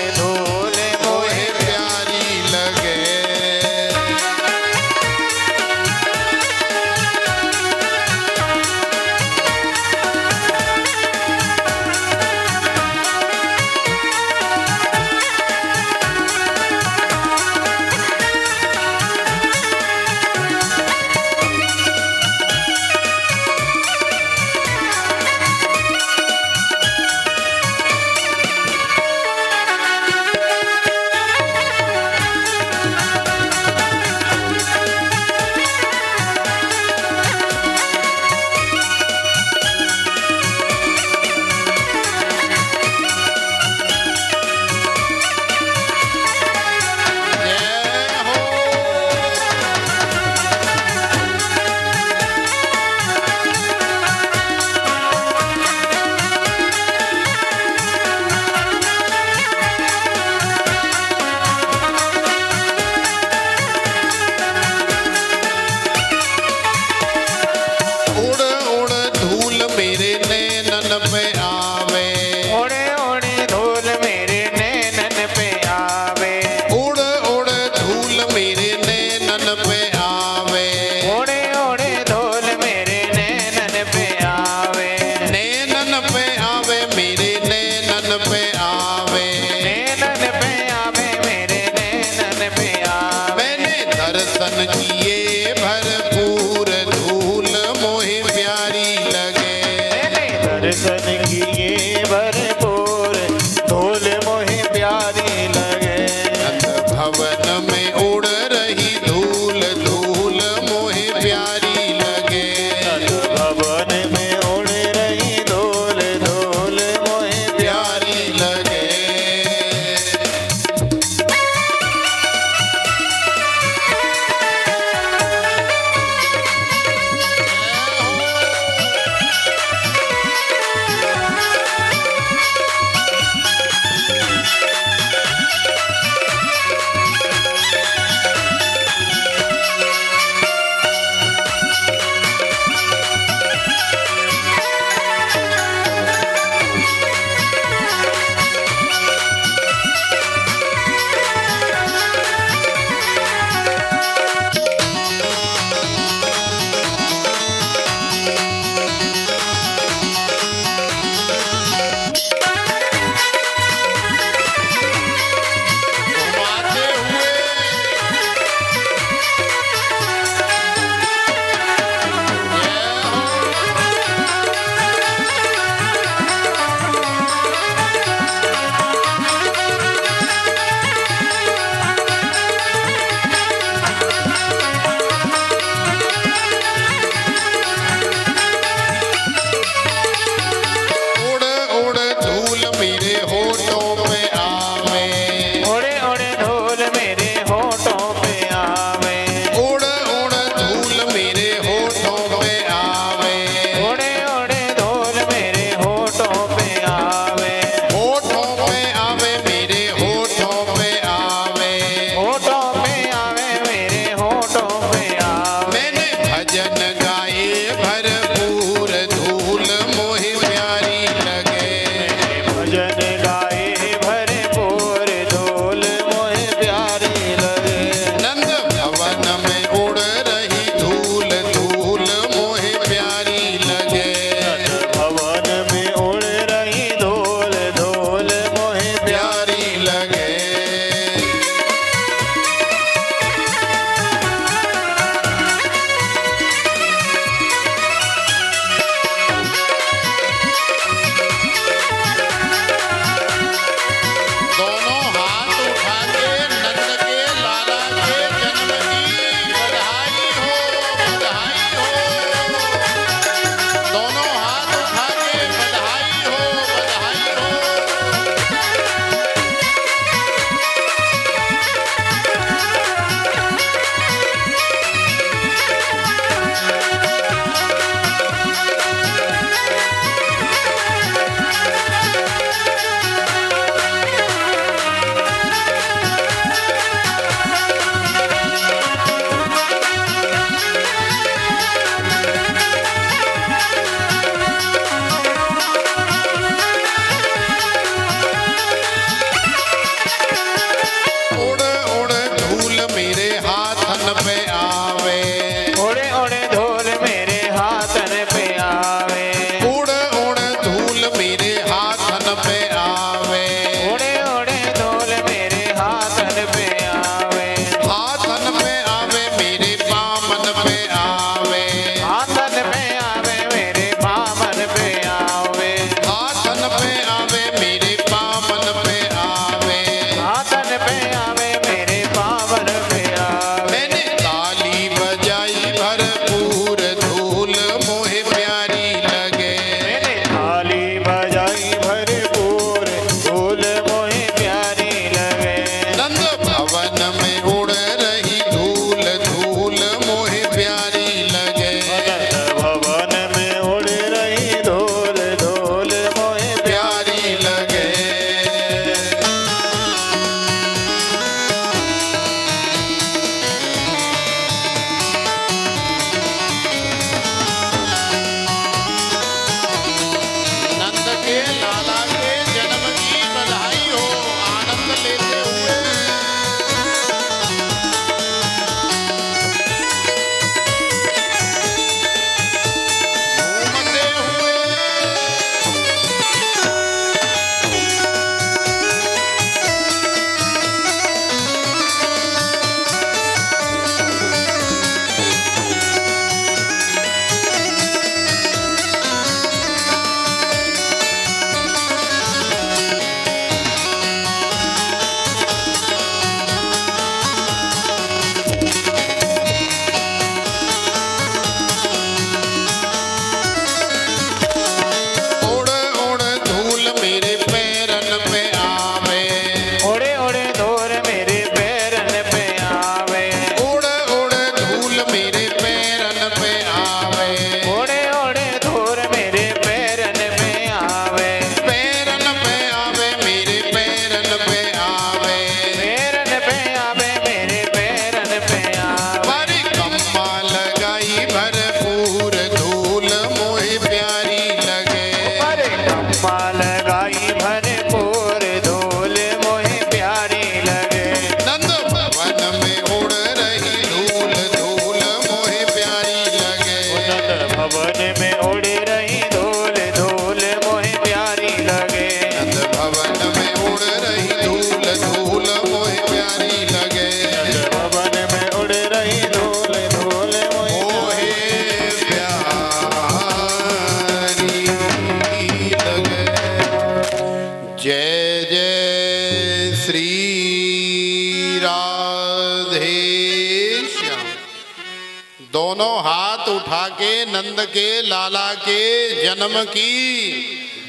दोनों हाथ उठा के नंद के लाला के जन्म की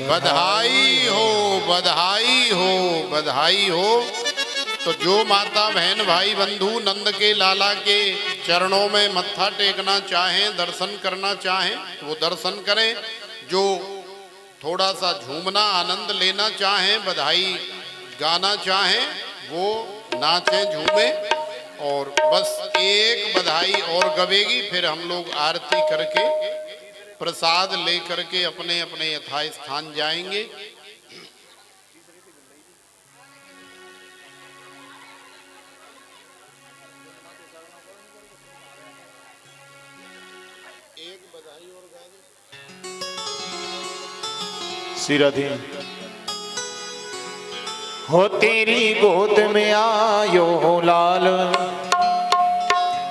बधाई हो, बधाई हो, बधाई हो। तो जो माता बहन भाई बंधु नंद के लाला के चरणों में मत्था टेकना चाहें, दर्शन करना चाहें, वो दर्शन करें। जो थोड़ा सा झूमना आनंद लेना चाहें, बधाई गाना चाहें, वो नाचें झूमें। और बस एक बधाई और गवेगी, फिर हम लोग आरती करके प्रसाद लेकर के अपने अपने यथास्थान जाएंगे। एक बधाई और गा दो। सिराधि हो तेरी गोद में आयो लाल,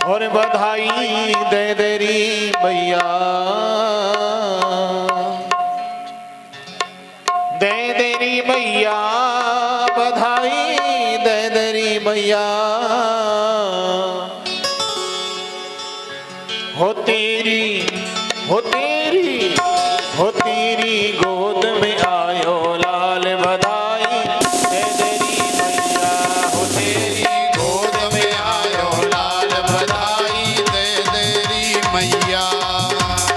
और बधाई दे तेरी मैया, दे तेरी मैया, बधाई दे तेरी मैया। हो तेरी हो तेरी हो तेरी गोद में आयो लाल, बधाई दे तेरी मैया। हो तेरी गोद में आयो लाल, बधाई दे तेरी मैया।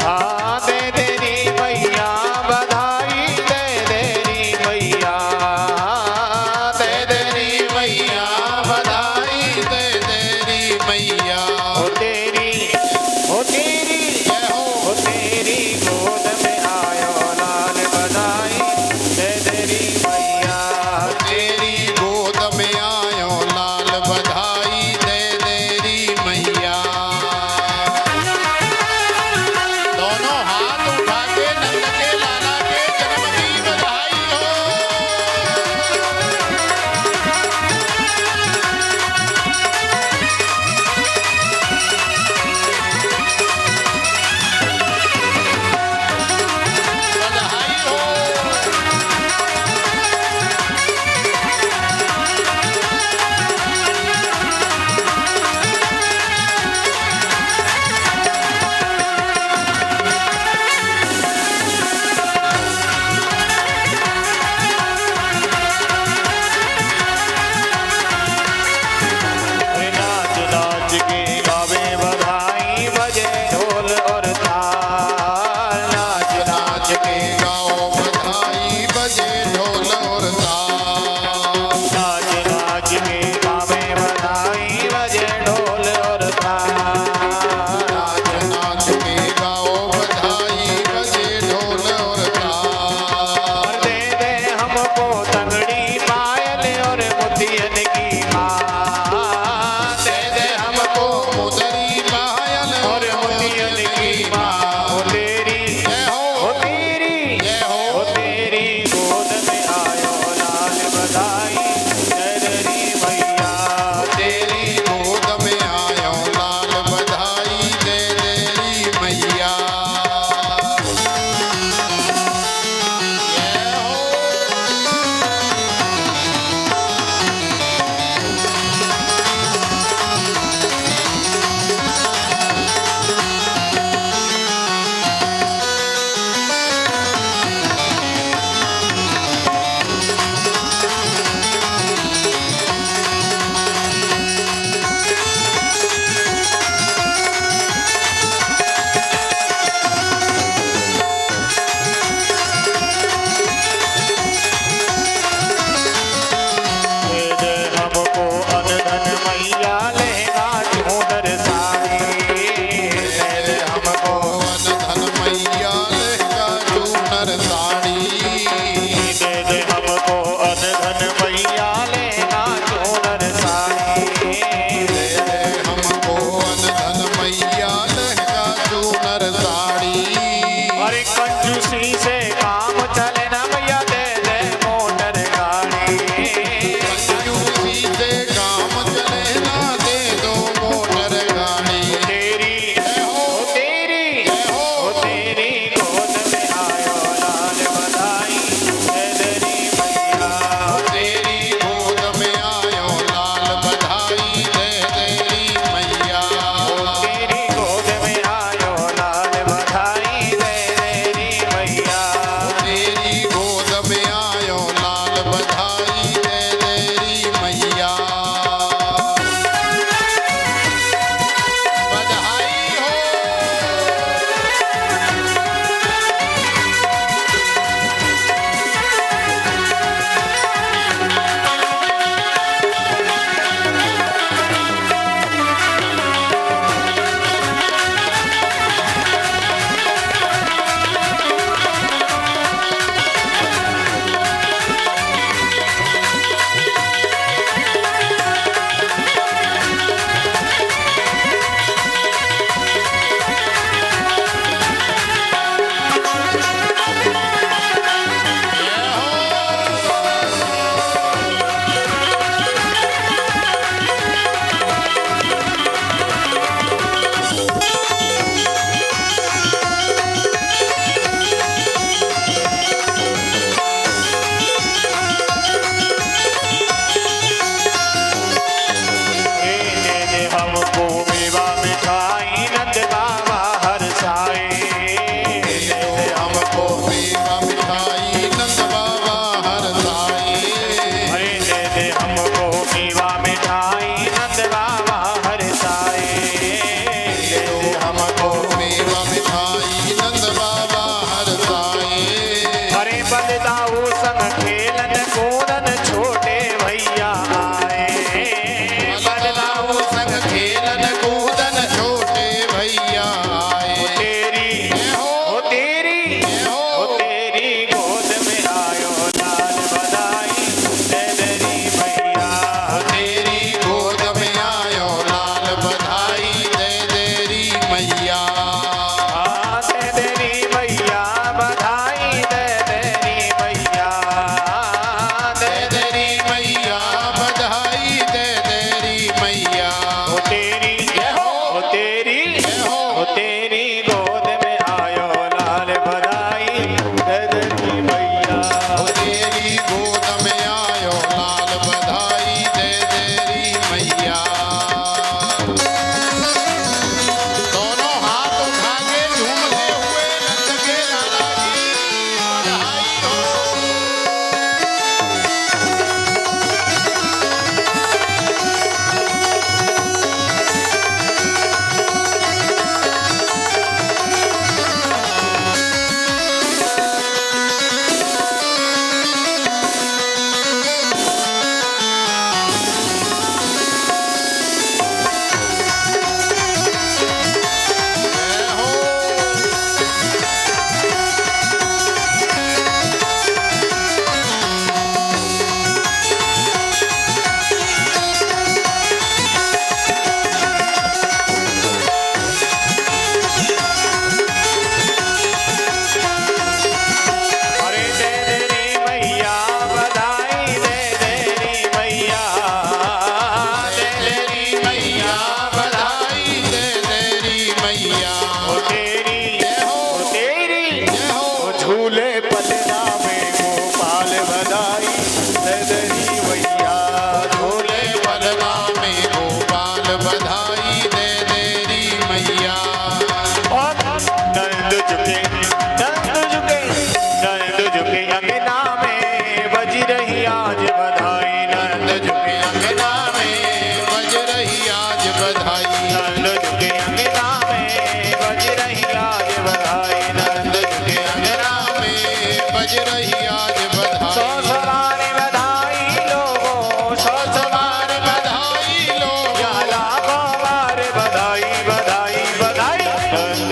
हाँ दे तेरी मैया, बधाई दे तेरी मैया, दे तेरी मैया, बधाई दे तेरी मैया। हो तेरी हो तेरी जय हो। हो तेरी गोद में आयो लाल, बधाई दे तेरी मैया। तेरी गोद में आयो लाल, बधाई दे तेरी मैया।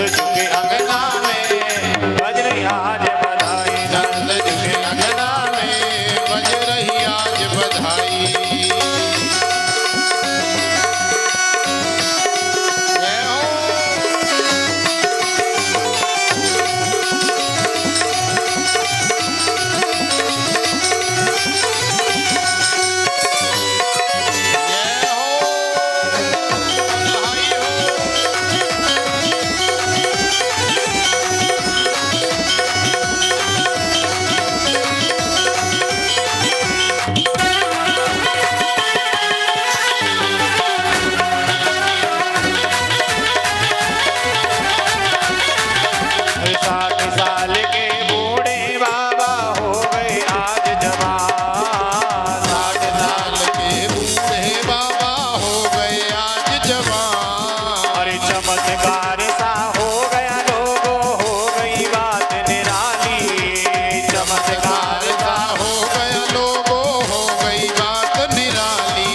झुके अंगना में बज रही आज बधाई। नंद झुके अंगना में बज रही आज बधाई। जय हो। जय हो। बधाई हो। साठ साल के बूढ़े बाबा हो गए आज जवान। 60 साल के बूढ़े बाबा हो गए आज जवान। अरे चमत्कार सा हो गया लोगों, हो गई बात निराली। चमत्कार सा हो गया लोगों, हो गई बात निराली।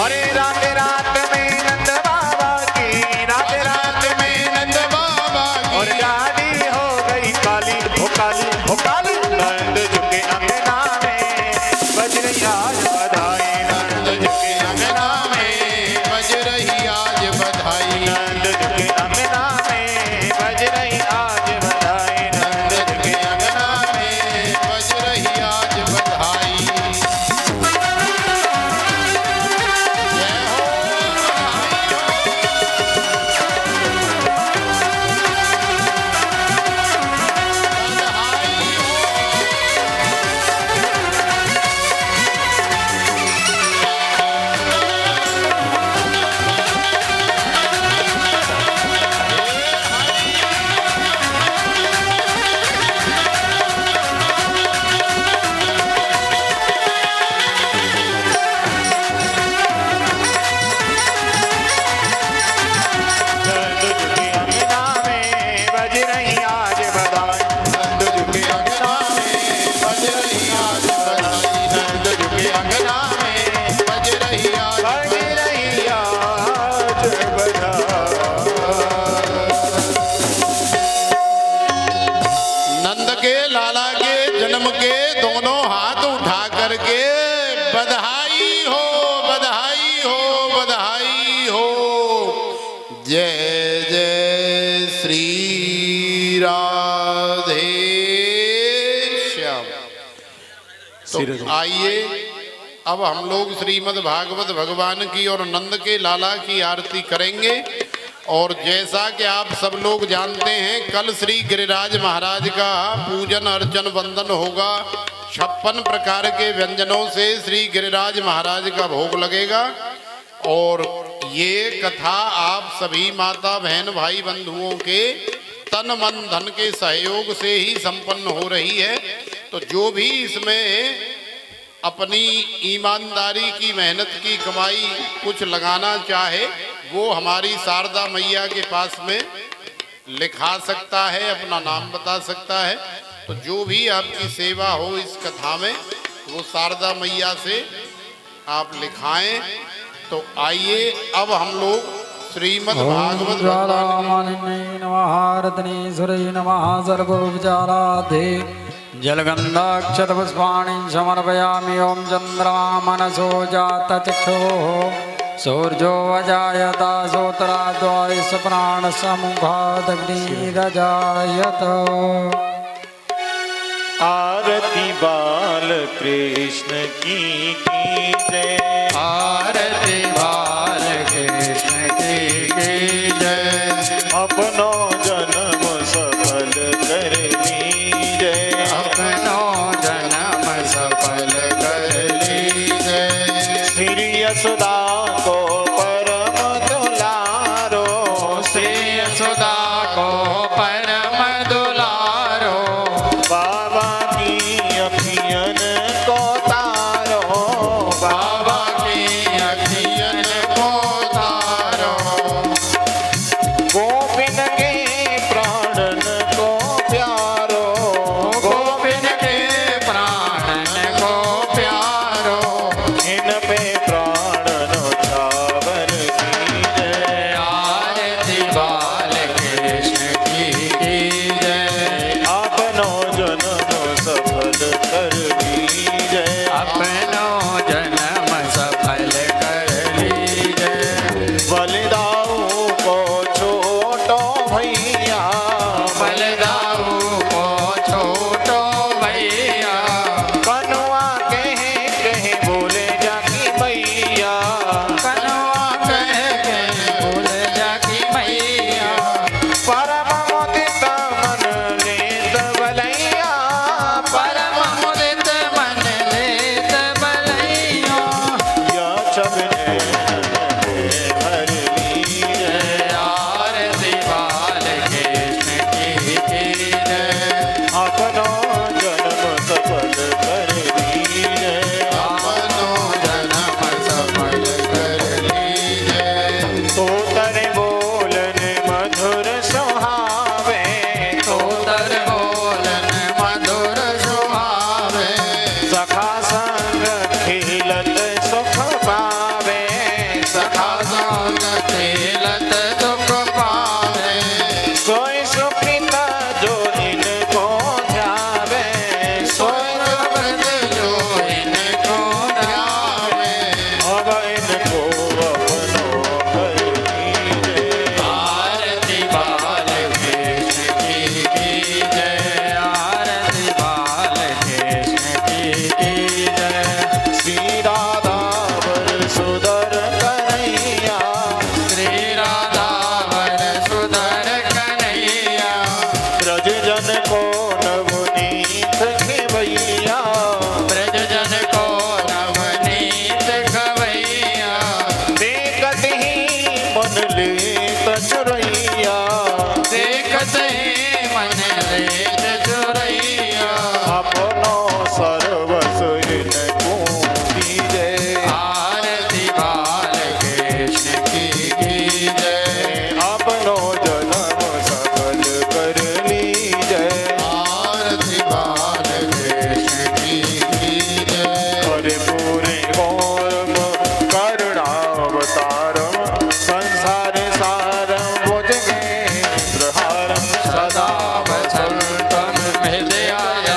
अरे रात रात में नंद बाबा की, रात रात में नंद बाबा की और गाड़ी हो गई काली, हो काली, हो काली। नंद झुके अंगना में बज रही आज बधाई। नंद झुके अंगना में बज रही आज बधाई। नंद झुके अंगना में बज रही आज बधाई। नंद झुके अंगना में बज रही आज बधाई। जय हो। बधाई हो। नंद झुके अंगना में बज रही आज बधाई। नंद झुके अंगना में बज रही आज बधाई। नंद झुके अंगना में बज रही आज बज रही आज बधाई। नंद के लाला के जन्म के दोनों हाथ उठा करके बधाई हो, बधाई हो, बधाई हो। जय जय श्री राधे श्याम। तो आइए अब हम लोग श्रीमद् भागवत भगवान की और नंद के लाला की आरती करेंगे। और जैसा कि आप सब लोग जानते हैं, कल श्री गिरिराज महाराज का पूजन अर्चन वंदन होगा। 56 प्रकार के व्यंजनों से श्री गिरिराज महाराज का भोग लगेगा। और ये कथा आप सभी माता बहन भाई बंधुओं के तन मन धन के सहयोग से ही संपन्न हो रही है। तो जो भी इसमें अपनी ईमानदारी की मेहनत की कमाई कुछ लगाना चाहे, वो हमारी शारदा मैया के पास में लिखा सकता है, अपना नाम बता सकता है। तो जो भी आपकी सेवा हो इस कथा में, वो शारदा मैया से आप लिखाएं। तो आइए अब हम लोग श्रीमद् भागवत भगवान नमः नमः सर्वोपचाराधे जलगन्धाक्षतपुष्पाणि समर्पयामि। ॐ चन्द्रमा मनसो जातचक्षुः सूर्यो अजायत श्रोत्राद्वायस प्राणसमुखादग्निरजायत। आरती बाल कृष्ण की जय। आरती बाल कृष्ण की जय। अपनो जन्म सफल कर लीजय। अपनो जन्म सफल कर लीजय। श्री यशोदा को परम दुलारो। श्री यशोदा को परम दुलारो। बाबा की अखियन को तारो। बाबा की अखियन को तारो। गोपिन के ते मन लेत चुरैया अपनो सर्वस इनको दीजे आरती बाल कृष्ण की कीजय अपनो जन्म सफल कर लीजे आरती बाल कृष्ण की कीजय हरे पूरे गौरव करुणावतारम संसार सारम भुजगेन्द्रहारम सदा वसंतम हृदयाय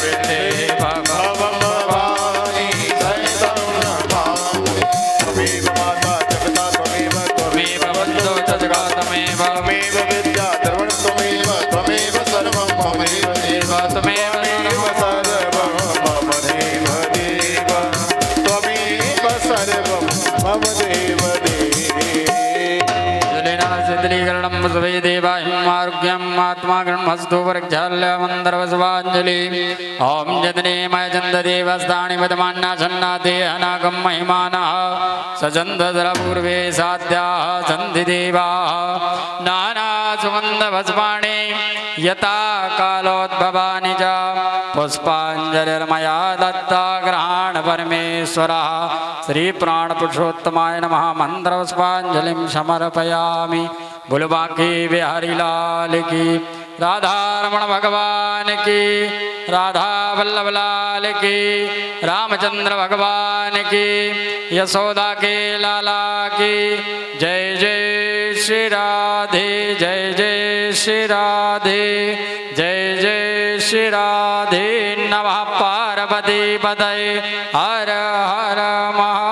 विद्ये भवम भवानी सहितं नमामि त्वमेव माता जगता त्वमेव त्वमेव बन्धो जगतमेव त्वमेव विद्या द्रवण त्वमेव त्वमेव सर्वं ममैव देव त्वमेव त्वमेव सर्वं मम देव देव त्वमेव सर्वं मम देव देव शीतलीकरणं वसवे देवाहिमारोग्यम् आत्मा गृह्णस्तु वरक्षाल्यमन्दरवसवाञ्जलि ॐ जदनेमय चन्ददेवस्तानि वदमान्नासन्नादेहनागं महिमानः सचन्ददलपूर्वे साध्याः सन्धि देवाः नानासुगन्धवस्वाणि यथा कालोद्भवानि च पुष्पाञ्जलिर्मया दत्ता ग्रहाण परमेश्वरः श्रीप्राणपुरुषोत्तमाय नमः मन्त्रपुष्पाञ्जलिं समर्पयामि बोलो बांके बिहारी लाल की राधारमण भगवान की राधा वल्लभ लाल की रामचंद्र भगवान की यशोदा के लाला की जय जय श्री राधे जय जय श्री राधे जय जय श्री राधे नमः पार्वती पतये हर हर महा